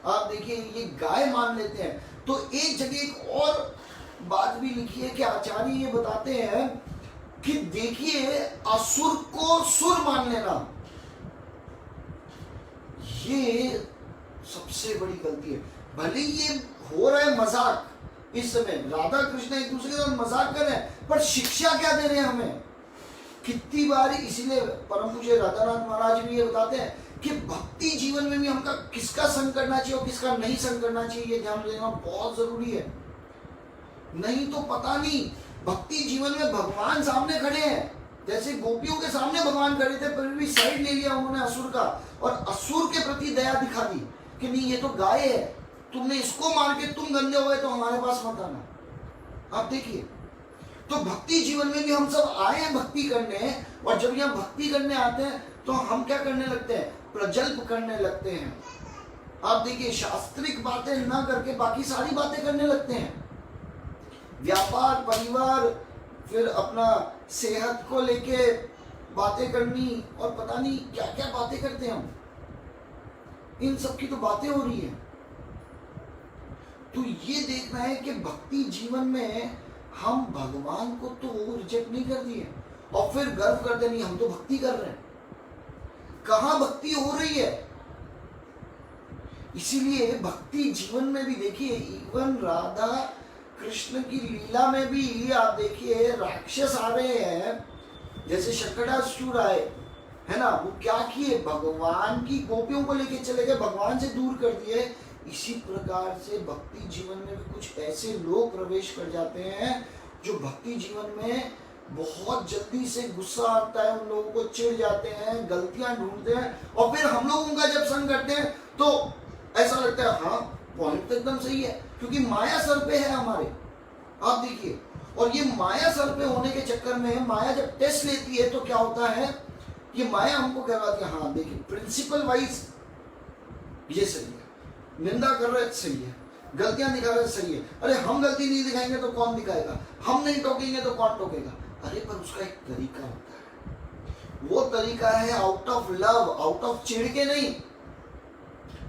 आप देखिए ये गाय मान लेते हैं, तो एक जगह एक और बात भी लिखी है कि आचार्य ये बताते हैं कि देखिए असुर को सुर मान लेना ये सबसे बड़ी गलती है। भले ये हो रहा है मजाक, इस समय राधा कृष्ण एक दूसरे के साथ मजाक कर रहे हैं, पर शिक्षा क्या दे रहे हैं हमें? कितनी बार, इसीलिए परम पूज्य राधानाथ महाराज भी ये बताते हैं कि भक्ति जीवन में भी हमका किसका संग करना चाहिए और किसका नहीं संग करना चाहिए, ये ध्यान देना बहुत जरूरी है। नहीं तो पता नहीं, भक्ति जीवन में भगवान सामने खड़े हैं, जैसे गोपियों के सामने भगवान खड़े थे, पर भी साइड ले लिया उन्होंने असुर का, और असुर के प्रति दया दिखा दी कि नहीं ये तो गाय है, तुमने इसको मार के तुम गंदे हो गए तो हमारे पास मत आना। आप देखिए, तो भक्ति जीवन में भी हम सब आए हैं भक्ति करने, और जब यहाँ भक्ति करने आते हैं तो हम क्या करने लगते हैं? प्रजल्प करने लगते हैं। आप देखिए, शास्त्रिक बातें ना करके बाकी सारी बातें करने लगते हैं, व्यापार, परिवार, फिर अपना सेहत को लेके बातें करनी, और पता नहीं क्या क्या बातें करते हैं हम। इन सब की तो बातें हो रही है। तो ये देखना है कि भक्ति जीवन में हम भगवान को तो रिजेक्ट नहीं कर दिए और फिर गर्व करते नहीं हम तो भक्ति कर रहे हैं। कहां भक्ति हो रही है? इसीलिए भक्ति जीवन में भी देखिए, इवन राधा कृष्ण की लीला में भी आप देखिए राक्षस आ रहे हैं, जैसे शंकरासुर आए है ना, वो क्या किए? भगवान की गोपियों को लेके चले गए, भगवान से दूर कर दिए। इसी प्रकार से भक्ति जीवन में भी कुछ ऐसे लोग प्रवेश कर जाते हैं जो भक्ति जीवन में बहुत जल्दी से गुस्सा आता है, उन लोगों को चिढ़ जाते हैं, गलतियां ढूंढते हैं, और फिर हम लोग उनका जब संग करते हैं तो ऐसा लगता है हाँ पॉइंट तो एकदम सही है, क्योंकि माया सर पे है हमारे। आप देखिए, और ये माया सर पे होने के चक्कर में माया जब टेस्ट लेती है तो क्या होता है, ये माया हमको कहलाती है हाँ देखिए प्रिंसिपल वाइज ये सही है, निंदा कर रहे सही है, गलतियां दिखा रहे सही है, अरे हम गलती नहीं दिखाएंगे तो कौन दिखाएगा, हम नहीं टोकेंगे तो कौन टोकेगा। अरे पर उसका एक तरीका होता है, वो तरीका है out of love, out of चिढ़ के नहीं।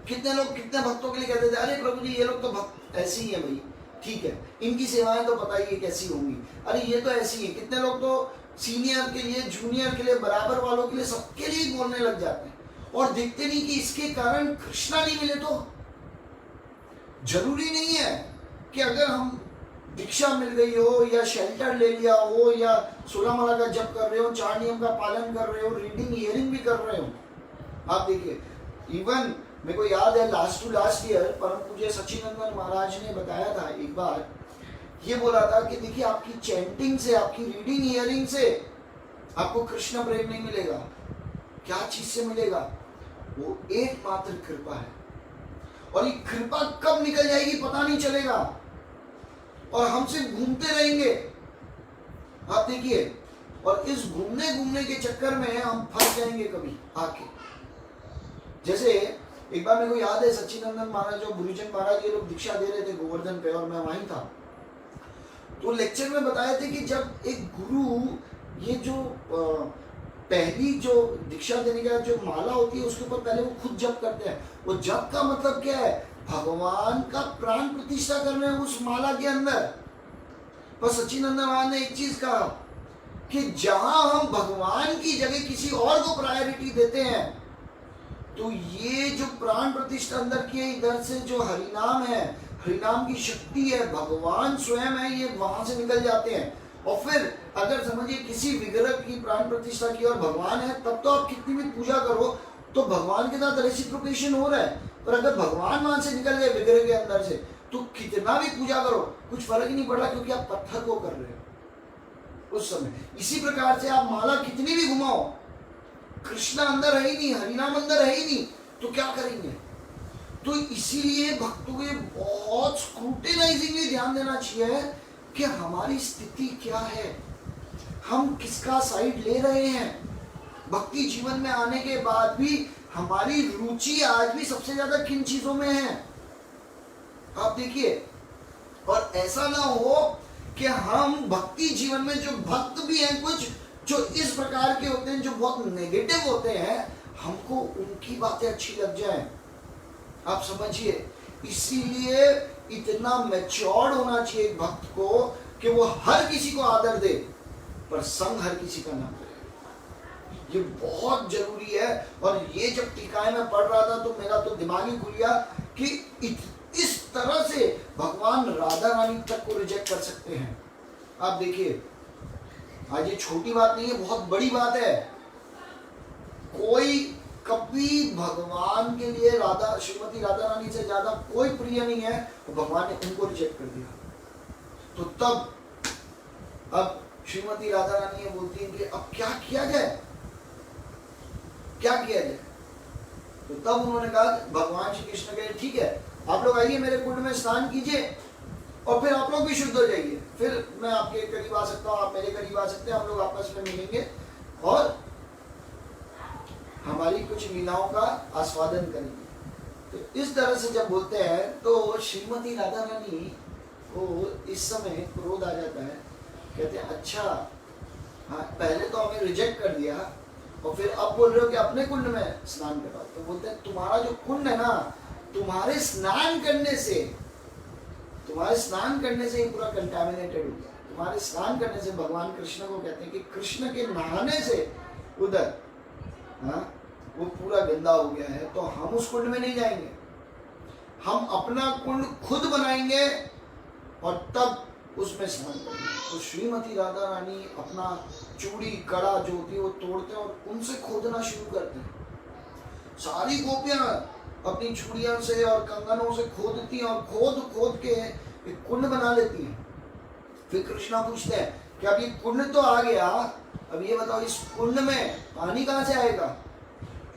कितने लोग कितने भक्तों के लिए कहते थे अरे प्रभु जी ये लोग तो भक्त ऐसी ही है भाई, ठीक है इनकी सेवाएं तो बताइए कैसी होंगी, अरे ये तो ऐसी है। कितने लोग तो सीनियर के लिए, जूनियर के लिए, बराबर वालों के लिए, सबके लिए बोलने लग जाते हैं, और देखते नहीं कि इसके कारण कृष्णा नहीं मिले। तो जरूरी नहीं है कि अगर हम दीक्षा मिल गई हो या शेल्टर ले लिया हो या 16 माला का जप कर रहे हो, 4 नियम का पालन कर रहे हो, रीडिंग हियरिंग भी कर रहे हो। आप देखिए, इवन मेरे को याद है लास्ट टू लास्ट ईयर परम पूज्य सच्चिदानंद महाराज ने बताया था, एक बार ये बोला था कि देखिए आपकी चैंटिंग से, आपकी रीडिंग हियरिंग से आपको कृष्ण प्रेम नहीं मिलेगा। क्या चीज से मिलेगा? वो एकमात्र कृपा है, और ये कृपा कब निकल जाएगी पता नहीं चलेगा, और हम सिर्फ घूमते रहेंगे। आप देखिए, और इस घूमने घूमने के चक्कर में हम फंस जाएंगे कभी आके। जैसे एक बार मेरे को याद है सच्चिदानंद महाराज और गुरुजन महाराज ये लोग दीक्षा दे रहे थे गोवर्धन पे, और मैं वहीं था। तो लेक्चर में बताए थे कि जब एक गुरु ये जो पहली जो दीक्षा देने का जो माला होती है उसके ऊपर पहले वो खुद जप करते हैं। वो जप का मतलब क्या है? भगवान का प्राण प्रतिष्ठा कर रहे हैं उस माला के अंदर। पर सच्चिदानंद महाराज ने एक चीज कहा कि जहां हम भगवान की जगह किसी और को प्रायोरिटी देते हैं तो ये जो प्राण प्रतिष्ठा अंदर की है, इधर से जो हरिनाम है, हरिनाम की शक्ति है, भगवान स्वयं है, ये वहां से निकल जाते हैं। और फिर अगर समझिए किसी विग्रह की प्राण प्रतिष्ठा की और भगवान है, तब तो आप कितनी भी पूजा करो तो भगवान के साथ रेसिप्रोकेशन हो रहा है। पर अगर भगवान वहां से निकल गए विग्रह के अंदर से, तो कितना भी पूजा करो कुछ फर्क ही नहीं पड़ रहा, क्योंकि आप पत्थर को कर रहे हो उस समय। इसी प्रकार से आप माला कितनी भी घुमाओ, कृष्ण अंदर है ही नहीं, हरिनाम अंदर है ही नहीं, तो क्या करेंगे? तो इसीलिए भक्तों को बहुत स्क्रूटिनाइजिंगली ध्यान देना चाहिए कि हमारी स्थिति क्या है, हम किसका साइड ले रहे हैं। भक्ति जीवन में आने के बाद भी हमारी रुचि आज भी सबसे ज्यादा किन चीजों में है, आप देखिए। और ऐसा ना हो कि हम भक्ति जीवन में जो भक्त भी हैं कुछ जो इस प्रकार के होते हैं, जो बहुत नेगेटिव होते हैं, हमको उनकी बातें अच्छी लग जाए, आप समझिए। इसीलिए इतना मैच्योर्ड होना चाहिए एक भक्त को कि वो हर किसी को आदर दे, पर संग हर किसी का ना करे। ये बहुत जरूरी है। और ये जब टीकाएं में पढ़ रहा था तो मेरा तो दिमाग ही खुल गया कि इस तरह से भगवान राधा रानी तक को रिजेक्ट कर सकते हैं। आप देखिए, आज ये छोटी बात नहीं है, बहुत बड़ी बात है। कोई कभी भगवान के लिए राधा श्रीमती राधा रानी से ज्यादा कोई प्रिय नहीं है, तो भगवान ने उनको रिजेक्ट कर दिया। तो तब अब श्रीमती राधा रानी ये बोलती है कि अब क्या किया जाए, क्या किया जाए? तो तब उन्होंने कहा, भगवान श्री कृष्ण कहे ठीक है, आप लोग आइए मेरे कुंड में स्नान कीजिए और फिर आप लोग भी शुद्ध हो जाइए, फिर मैं आपके करीब आ सकता हूँ, आप मेरे करीब आ सकते हैं, हम लोग आपस में मिलेंगे और हमारी कुछ लीलाओं का आस्वादन करेंगे। तो इस तरह से जब बोलते हैं तो श्रीमती राधा रानी को इस समय क्रोध आ जाता है। कहते हैं अच्छा, हाँ पहले तो हमें रिजेक्ट कर दिया और फिर अब बोल रहे हो कि अपने कुंड में स्नान कराओ। तो बोलते हैं तुम्हारा जो कुंड है ना, तुम्हारे स्नान करने से ही पूरा कंटामिनेटेड हो गया। तुम्हारे स्नान करने से, भगवान कृष्ण को कहते हैं कि कृष्ण के नहाने से उधर वो पूरा गंदा हो गया है, तो हम उस कुंड में नहीं जाएंगे, हम अपना कुंड खुद बनाएंगे और तब उसमें स्नान करेंगे। तो श्रीमती राधा रानी अपना चूड़ी कड़ा जो होती है वो तोड़ते हैं और उनसे खोदना शुरू करते हैं। सारी गोपियां अपनी चूड़ियों से और कंगनों से खोदती हैं और खोद के एक कुंड बना लेती हैं। फिर कृष्णा पूछते हैं कि अब ये कुंड तो आ गया, अब ये बताओ इस कुंड में पानी कहाँ से आएगा?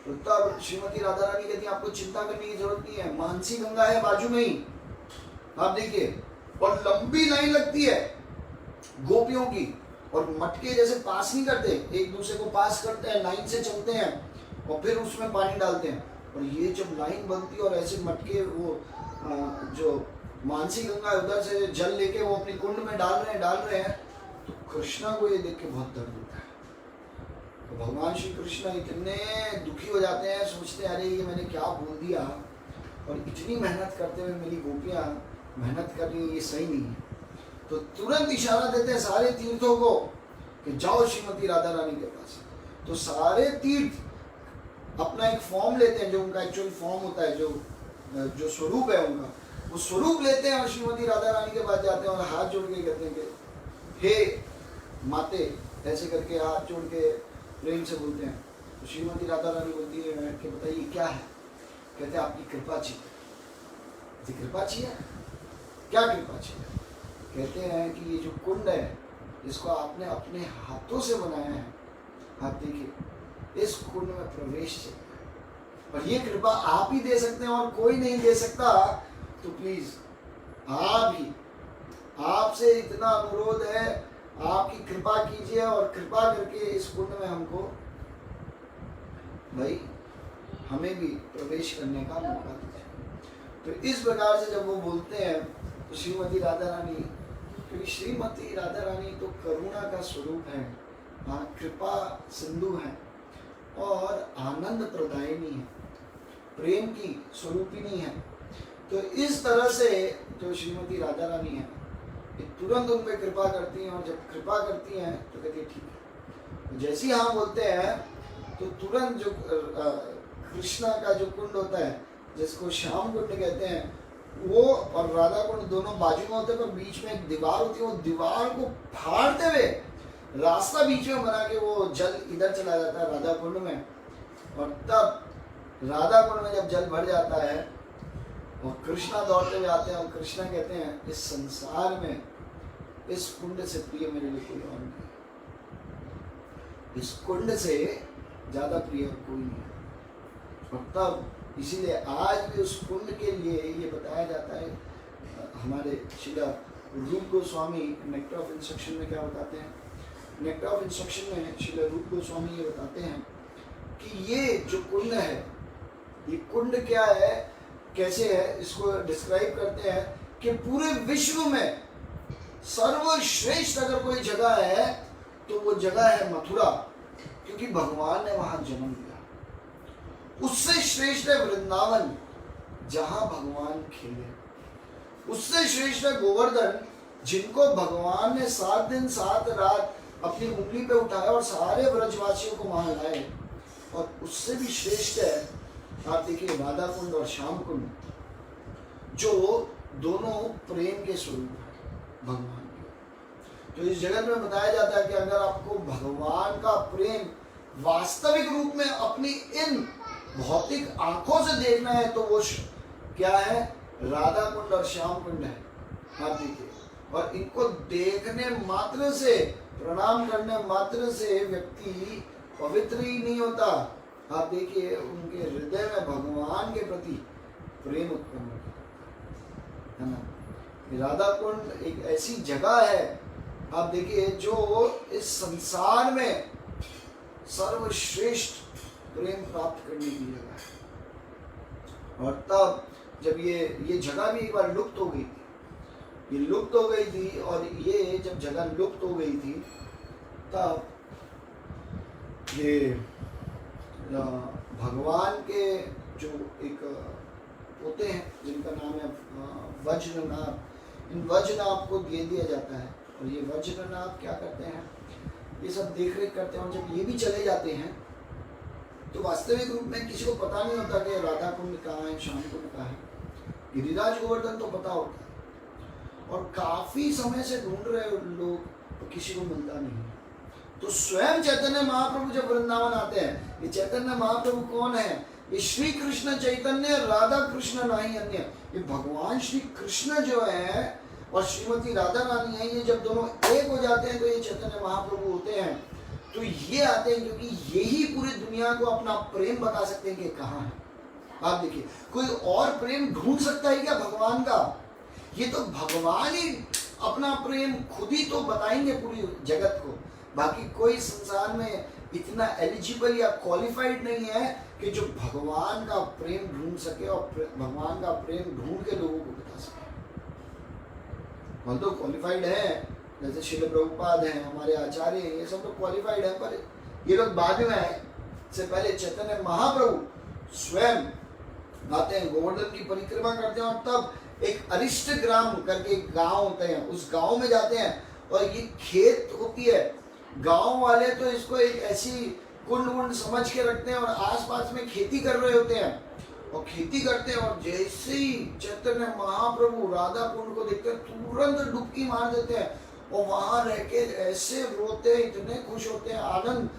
तो तब श्रीमती राधा रानी कहती है आपको चिंता करने की जरूरत नहीं है, मानसी गंगा है बाजू में ही, आप देखिए। और लंबी लाइन लगती है गोपियों की, और मटके जैसे पास नहीं करते, एक दूसरे को पास करते हैं, लाइन से चलते हैं और फिर उसमें पानी डालते हैं। और ये जब लाइन बनती है और ऐसे मटके वो जो मानसी गंगा उधर से जल लेके वो अपनी कुंड में डाल रहे हैं, तो कृष्णा को ये देख के बहुत दर्द होता है। तो भगवान श्री कृष्ण इतने दुखी हो जाते हैं, सोचते हैं अरे ये मैंने क्या बोल दिया, और इतनी मेहनत करते हुए मेरी गोपियां मेहनत कर रही, ये सही नहीं है। तो तुरंत इशारा देते हैं सारे तीर्थों को कि जाओ श्रीमती राधा रानी के पास। तो सारे तीर्थ अपना एक फॉर्म लेते हैं, जो उनका एक्चुअल फॉर्म होता है, जो स्वरूप है उनका, वो स्वरूप लेते हैं और श्रीमती राधा रानी के पास जाते हैं और हाथ जोड़ के कहते हैं कि हे माते, ऐसे करके हाथ जोड़ के प्रेम से बोलते हैं। तो श्रीमती राधा रानी बोलती है कि बताइए क्या है? कहते हैं आपकी कृपा चाहिए। कृपा चाहिए? क्या कृपा चाहिए? कहते हैं कि ये जो कुंड है इसको आपने अपने हाथों से बनाया है, आप देखिए इस कुंड में प्रवेश चाहिए, और ये कृपा आप ही दे सकते हैं और कोई नहीं दे सकता। तो प्लीज आप ही, आपसे इतना अनुरोध है, आपकी कृपा कीजिए और कृपा करके इस कुंड में हमको, भाई हमें भी प्रवेश करने का मौका दीजिए। तो इस प्रकार से जब वो बोलते हैं तो श्रीमती राधा रानी, क्योंकि श्रीमती राधा रानी तो करुणा का स्वरूप है, कृपा सिंधु है और आनंद प्रदायिनी है, प्रेम की स्वरूपिनी है। तो इस तरह से जो श्रीमती राधा रानी है ये तुरंत उन पर कृपा करती हैं, और जब कृपा करती हैं तो कहती है ठीक है। जैसे ही हाँ बोलते हैं तो तुरंत जो कृष्णा का जो कुंड होता है जिसको श्याम कुंड कहते हैं, वो और राधा कुंड दोनों बाजू में होते हैं, पर बीच में एक दीवार होती है, वो दीवार को फाड़ते हुए रास्ता बीच में बना के वो जल इधर चला जाता है राधा कुंड में। और तब राधा कुंड में जब जल भर जाता है और कृष्णा दौड़ते हुए आते हैं और कृष्णा कहते हैं इस संसार में इस कुंड से प्रिय मेरे लिए कोई और नहीं, इस कुंड से ज्यादा प्रिय कोई नहीं। और तब इसीलिए आज भी उस कुंड के लिए ये बताया जाता है, हमारे श्रीला रूप गोस्वामी नेक्टर ऑफ इंस्ट्रक्शन में क्या बताते हैं, नेक्टर ऑफ इंस्ट्रक्शन में श्रीला रूप गोस्वामी ये बताते हैं कि ये जो कुंड है, ये कुंड क्या है, कैसे है, इसको डिस्क्राइब करते हैं कि पूरे विश्व में सर्वश्रेष्ठ अगर कोई जगह है तो वो जगह है मथुरा, क्योंकि भगवान ने वहां जन्म लिया। उससे श्रेष्ठ है वृंदावन जहां भगवान खेले, उससे श्रेष्ठ है गोवर्धन जिनको भगवान ने 7 दिन 7 रात अपनी उंगली पे उठाया और सारे ब्रजवासियों को वहां लाए। और उससे भी श्रेष्ठ है, आप देखिए, राधा कुंड और श्याम कुंड, जो दोनों प्रेम के स्वरूप है भगवान के। तो इस जगत में बताया जाता है कि अगर आपको भगवान का प्रेम वास्तविक रूप में अपनी इन भौतिक आंखों से देखना है तो वो क्या है, राधा कुंड और श्याम कुंड है। आप देखिए, और इनको देखने मात्र से, प्रणाम करने मात्र से व्यक्ति पवित्र ही नहीं होता। आप देखिए, उनके हृदय में भगवान के प्रति प्रेम उत्पन्न होता है ना। राधा कुंड एक ऐसी जगह है, आप देखिए, जो इस संसार में सर्वश्रेष्ठ प्रेम प्राप्त करने की जगह है। और तब जब ये जगह भी एक बार लुप्त हो गई थी, ये लुप्त हो गई थी, और ये जब जगह लुप्त हो गई थी तब ये भगवान के जो एक होते हैं जिनका नाम है वज्रनाभ, इन वज्रनाभ को दे दिया जाता है। और ये वज्रनाभ क्या करते हैं, ये सब देख रेख करते हैं। और जब ये भी चले जाते हैं तो वास्तविक रूप में किसी को पता नहीं होता कि राधा कुंड कहाँ है, श्याम कुंड कहाँ है। गिरिराज गोवर्धन तो पता होता है, और काफी समय से ढूंढ रहे लोग तो किसी को मिलता नहीं है। तो स्वयं चैतन्य महाप्रभु जब वृंदावन आते हैं, ये चैतन्य महाप्रभु कौन है, ये श्री कृष्ण चैतन्य, राधा कृष्ण नहीं अन्य। ये भगवान श्री कृष्ण जो है और श्रीमती राधा रानी है, ये जब दोनों एक हो जाते हैं तो ये चैतन्य महाप्रभु होते हैं। तो ये आते हैं क्योंकि यही पूरी दुनिया को अपना प्रेम बता सकते हैं कि कहाँ है। आप देखिए, कोई और प्रेम ढूंढ सकता है क्या भगवान का? ये तो भगवान ही अपना प्रेम खुद ही तो बताएंगे पूरी जगत को। बाकी कोई संसार में इतना एलिजिबल या क्वालिफाइड नहीं है कि जो भगवान का प्रेम ढूंढ सके और भगवान का प्रेम ढूंढ के लोगों को बता सके। हम तो क्वालिफाइड है, जैसे श्रील प्रभुपाद हैं, हमारे आचार्य हैं, ये सब लोग क्वालिफाइड है, पर ये लोग बाद में आए। इससे पहले चैतन्य महाप्रभु स्वयं आते हैं, गोवर्धन की परिक्रमा करते हैं, और तब एक अरिष्ट ग्राम करके गांव होते हैं, उस गांव में जाते हैं। और ये खेत होती है, गांव वाले तो इसको एक ऐसी कुंड वुंड समझ के रखते हैं और आसपास में खेती कर रहे होते हैं, और खेती करते हैं। और जैसे ही चैतन्य महाप्रभु राधा कुंड को देखते हैं, तुरंत डुबकी मार देते हैं, और वहां रह के ऐसे रोते हैं, इतने खुश होते हैं, आनंद,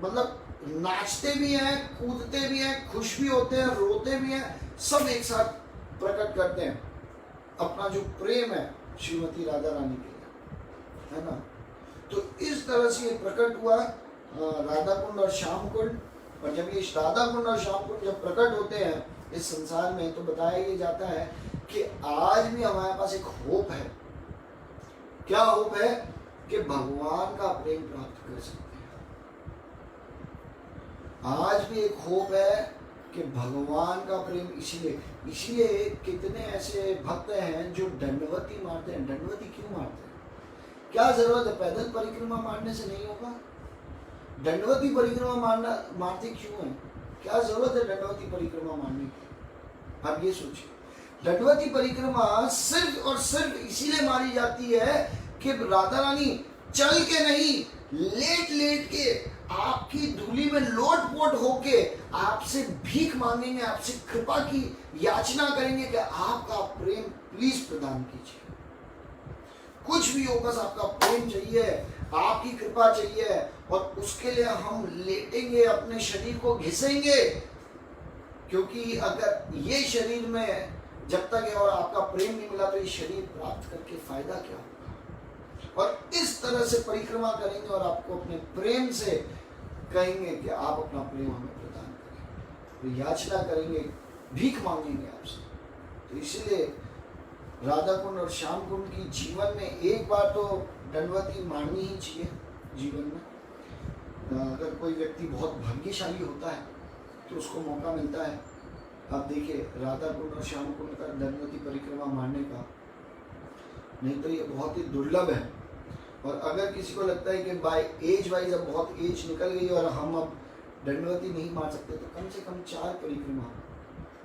मतलब नाचते भी हैं, कूदते भी हैं, खुश भी होते हैं, रोते भी हैं, सब एक साथ प्रकट करते हैं अपना जो प्रेम है श्रीमती राधा रानी के लिए, है ना। तो इस तरह से ये प्रकट हुआ राधा कुंड और श्याम कुंड। और जब ये राधा कुंड और श्याम कुंड जब प्रकट होते हैं इस संसार में, तो बताया ये जाता है कि आज भी हमारे पास एक होप है। क्या होप है? कि भगवान का प्रेम प्राप्त कर सकते हैं। आज भी एक होप है कि भगवान का प्रेम, इसलिए कितने ऐसे भक्त हैं जो दंडवती मारते हैं। दंडवती क्यों मारते हैं? क्या जरूरत है? पैदल परिक्रमा मारने से नहीं होगा। दंडवती परिक्रमा मारते क्यों है? क्या जरूरत है दंडवती परिक्रमा मारने की? आप ये सोचिए, दंडवती परिक्रमा सिर्फ और सिर्फ इसीलिए मारी जाती है कि राधा रानी चल के नहीं, लेट लेट के आपकी धूली में लोट-पोट होके आपसे भीख मांगेंगे, आपसे कृपा की याचना करेंगे कि आपका प्रेम प्लीज प्रदान कीजिए। कुछ भी हो, बस आपका प्रेम चाहिए, आपकी कृपा चाहिए, और उसके लिए हम लेटेंगे, अपने शरीर को घिसेंगे, क्योंकि अगर ये शरीर में जब तक है और आपका प्रेम नहीं मिला तो ये शरीर प्राप्त करके फायदा क्या होगा। और इस तरह से परिक्रमा करेंगे और आपको अपने प्रेम से कहेंगे कि आप अपना प्रेम हमें प्रदान करें, तो याचना करेंगे, भीख मांगेंगे आपसे। तो इसीलिए राधा कुंड और श्याम कुंड की जीवन में एक बार तो दंडवती मारनी ही चाहिए जीवन में। अगर कोई व्यक्ति बहुत भाग्यशाली होता है तो उसको मौका मिलता है। आप देखिए राधा कुंड और श्याम कुंड का दंडवती परिक्रमा मारने का, नहीं तो ये बहुत ही दुर्लभ है। और अगर किसी को लगता है कि बाय एज वाइज अब बहुत एज निकल गई और हम अब दंडवती नहीं मार सकते, तो कम से कम 4 परिक्रमा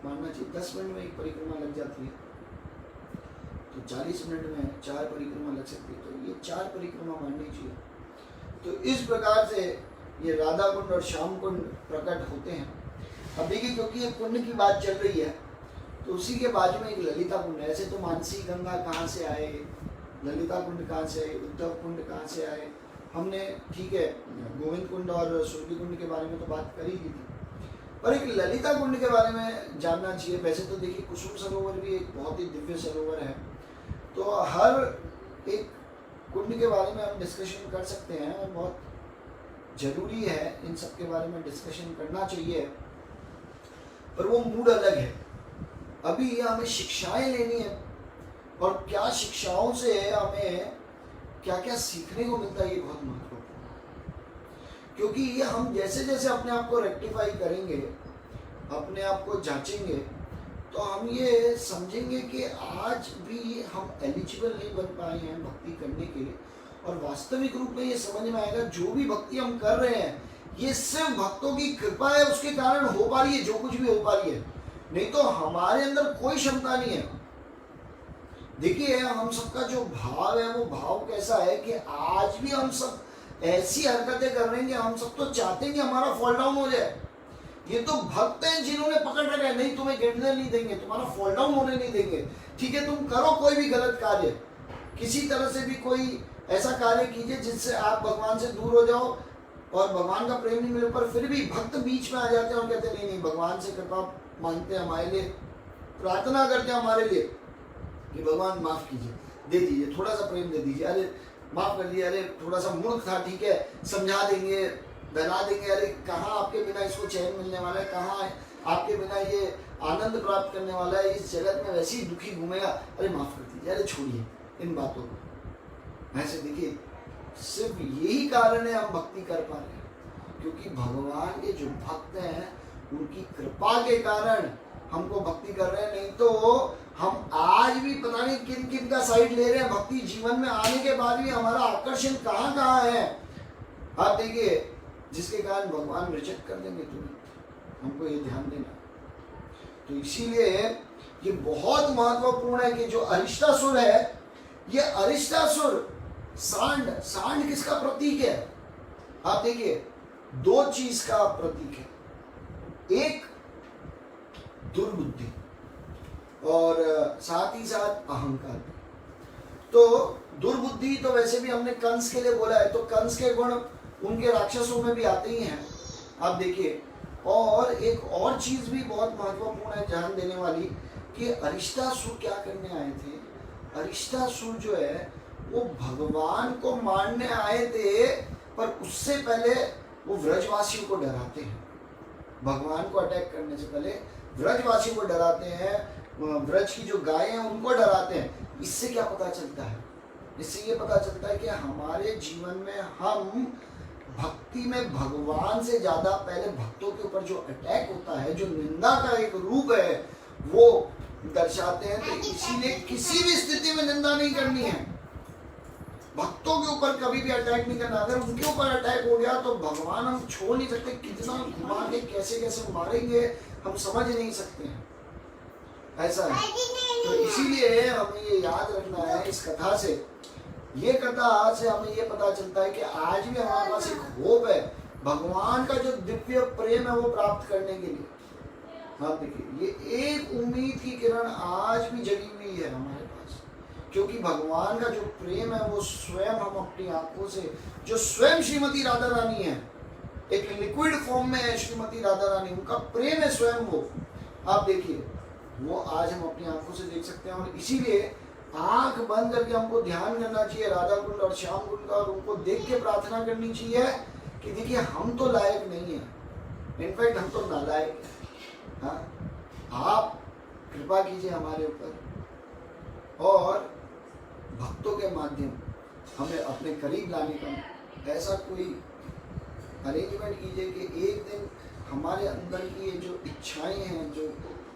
मारना चाहिए। 10 मिनट में एक परिक्रमा लग जाती है, तो 40 मिनट में 4 परिक्रमा लग सकती है, तो ये 4 परिक्रमा मारनी चाहिए। तो इस प्रकार से ये राधा कुंड और श्याम कुंड प्रकट होते हैं। अब देखिए, क्योंकि ये कुंड की बात चल रही है तो उसी के बाजू में एक ललिता कुंड है। ऐसे तो मानसी गंगा कहाँ से आए, ललिता कुंड कहाँ से आए, उद्धव कुंड कहाँ से आए, हमने ठीक है गोविंद कुंड और सूर्य कुंड के बारे में तो बात कर ही ली थी, पर एक ललिता कुंड के बारे में जानना चाहिए। वैसे तो देखिए कुसुम सरोवर भी एक बहुत ही दिव्य सरोवर है, तो हर एक कुंड के बारे में हम डिस्कशन कर सकते हैं और बहुत जरूरी है इन सब के बारे में डिस्कशन करना चाहिए, पर वो मूड अलग है। अभी हमें शिक्षाएं लेनी है और क्या शिक्षाओं से हमें क्या क्या सीखने को मिलता है, ये बहुत महत्वपूर्ण है। क्योंकि ये हम जैसे जैसे अपने आप को रेक्टिफाई करेंगे, अपने आप को जांचेंगे, तो हम ये समझेंगे कि आज भी हम एलिजिबल नहीं बन पाए हैं भक्ति करने के लिए। और वास्तविक रूप में ये समझ में आएगा जो भी भक्ति हम कर रहे हैं ये सिर्फ भक्तों की कृपा है, उसके कारण हो पा रही है जो कुछ भी हो पा रही है, नहीं तो हमारे अंदर कोई क्षमता नहीं है। देखिए हम सबका जो भाव है वो भाव कैसा है कि आज भी हम सब ऐसी हरकतें कर रहे हैं कि हम सब तो चाहते हैं कि हमारा फॉल डाउन हो जाए। ये तो भक्त हैं जिन्होंने पकड़ रखा है, नहीं तुम्हें गिरने नहीं देंगे, तुम्हारा फॉल डाउन होने नहीं देंगे। ठीक है, तुम करो कोई भी गलत कार्य, किसी तरह से भी कोई ऐसा कार्य कीजिए जिससे आप भगवान से दूर हो जाओ और भगवान का प्रेम नहीं मिले, पर फिर भी भक्त बीच में आ जाते हैं और कहते हैं नहीं नहीं भगवान से कृपा मांगते हैं, हमारे लिए प्रार्थना करते हैं हमारे लिए कि भगवान माफ कीजिए, दे दीजिए, थोड़ा सा प्रेम दे दीजिए, अरे माफ कर दिया, अरे थोड़ा सा मूर्ख था, ठीक है समझा देंगे, बना देंगे, अरे कहाँ आपके बिना इसको चैन मिलने वाला है, कहाँ है आपके बिना ये आनंद प्राप्त करने वाला है, इस जगत में वैसे ही दुखी घूमेगा, अरे माफ कर दीजिए, अरे छोड़िए इन बातों को। ऐसे देखिए सिर्फ यही कारण है हम भक्ति कर पा रहे हैं, क्योंकि भगवान के जो भक्त हैं उनकी कृपा के कारण हमको भक्ति कर रहे हैं, नहीं तो हम आज भी पता नहीं किन किन का साइड ले रहे हैं। भक्ति जीवन में आने के बाद भी हमारा आकर्षण कहाँ कहाँ है, आप देखिए, जिसके कारण भगवान रिजेक्ट कर देंगे तुम्हें, हमको ये ध्यान देना। तो इसीलिए ये बहुत महत्वपूर्ण है कि जो अरिष्टासुर है, ये अरिष्टासुर सांड, सांड किसका प्रतीक है, आप देखिए 2 चीज का प्रतीक है, एक दुर्बुद्धि और साथ ही साथ अहंकार। तो दुर्बुद्धि तो वैसे भी हमने कंस के लिए बोला है, तो कंस के गुण उनके राक्षसों में भी आते ही हैं, आप देखिए। और एक और चीज भी बहुत महत्वपूर्ण है ध्यान देने वाली, कि अरिष्टासुर क्या करने आए थे। अरिष्टासुर जो है वो भगवान को मारने आए थे, पर उससे पहले वो व्रजवासियों को डराते हैं। भगवान को अटैक करने से पहले व्रजवासियों को डराते हैं, व्रज की जो गायें हैं उनको डराते हैं। इससे क्या पता चलता है, इससे ये पता चलता है कि हमारे जीवन में हम भक्ति में भगवान से ज्यादा पहले भक्तों के ऊपर जो अटैक होता है, जो निंदा का एक रूप है, वो दर्शाते हैं। तो इसीलिए किसी भी स्थिति में निंदा नहीं करनी है, भक्तों के ऊपर कभी भी अटैक नहीं करना। अगर उनके ऊपर अटैक हो गया तो भगवान हम छोड़ नहीं सकते, कितना घुमा के कैसे कैसे मारेंगे हम समझ नहीं सकते हैं, ऐसा है। तो इसीलिए हमें ये याद रखना है इस कथा से, ये कथा से हमें ये पता चलता है कि आज भी हमारे पास एक होप है भगवान का जो दिव्य प्रेम है वो प्राप्त करने के लिए। हाँ देखिए, ये एक उम्मीद की किरण आज भी जगी हुई है हमारे पास, क्योंकि भगवान का जो प्रेम है वो स्वयं हम अपनी आंखों से, जो स्वयं श्रीमती राधा रानी है, एक लिक्विड फॉर्म में है श्रीमती राधा रानी, उनका प्रेम है स्वयं वो, आप देखिए वो आज हम अपनी आंखों से देख सकते हैं, और इसीलिए आंख बंद करके हमको ध्यान करना चाहिए राधा कुंड और श्याम कुंड का, और उनको देख के प्रार्थना करनी चाहिए कि देखिए हम तो लायक नहीं है, इनफैक्ट हम तो नालायक हैं। हाँ, आप कृपा कीजिए हमारे ऊपर और भक्तों के माध्यम हमें अपने करीब लाने का ऐसा कोई अरेंजमेंट कीजिए कि एक दिन हमारे अंदर की ये जो इच्छाएं हैं, जो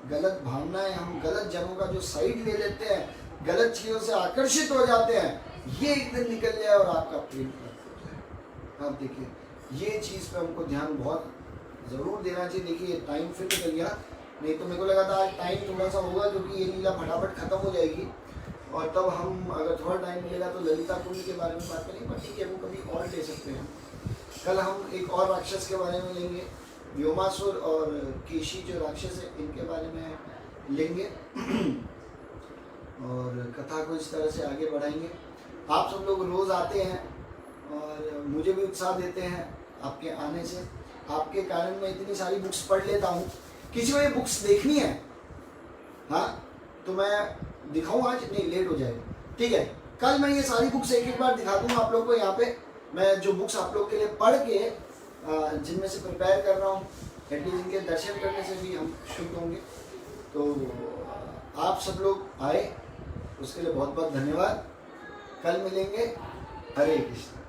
गलत भावनाएं, हम गलत जनों का जो साइड ले लेते हैं, गलत चीज़ों से आकर्षित हो जाते हैं, ये एक दिन निकल जाए और आपका प्रेम प्राप्त हो जाए। आप देखिए ये चीज़ पे हमको ध्यान बहुत ज़रूर देना चाहिए। देखिए टाइम फिर निकल गया, नहीं तो मेरे को लगा था आज टाइम थोड़ा सा होगा क्योंकि ये लीला फटाफट ख़त्म हो जाएगी, और तब हम अगर थोड़ा टाइम मिलेगा तो ललिता कुंड के बारे में बात करेंगे, पर ठीक है वो कभी और ले सकते हैं। कल हम एक और राक्षस के बारे में लेंगे, व्योमासुर और केशी जो राक्षस है इनके बारे में लेंगे और कथा को इस तरह से आगे बढ़ाएंगे। आप सब लोग रोज़ आते हैं और मुझे भी उत्साह देते हैं आपके आने से, आपके कारण मैं इतनी सारी बुक्स पढ़ लेता हूँ। किसी को ये बुक्स देखनी है हाँ तो मैं दिखाऊँ आज, नहीं लेट हो जाएगा, ठीक है कल मैं ये सारी बुक्स एक एक बार दिखा दूँगा आप लोग को। यहाँ पे मैं जो बुक्स आप लोग के लिए पढ़ के जिनमें से प्रिपेयर कर रहा हूँ, एटलीस्ट इनके दर्शन करने से भी हम शुद्ध होंगे। तो आप सब लोग आए उसके लिए बहुत बहुत धन्यवाद। कल मिलेंगे। हरे कृष्ण।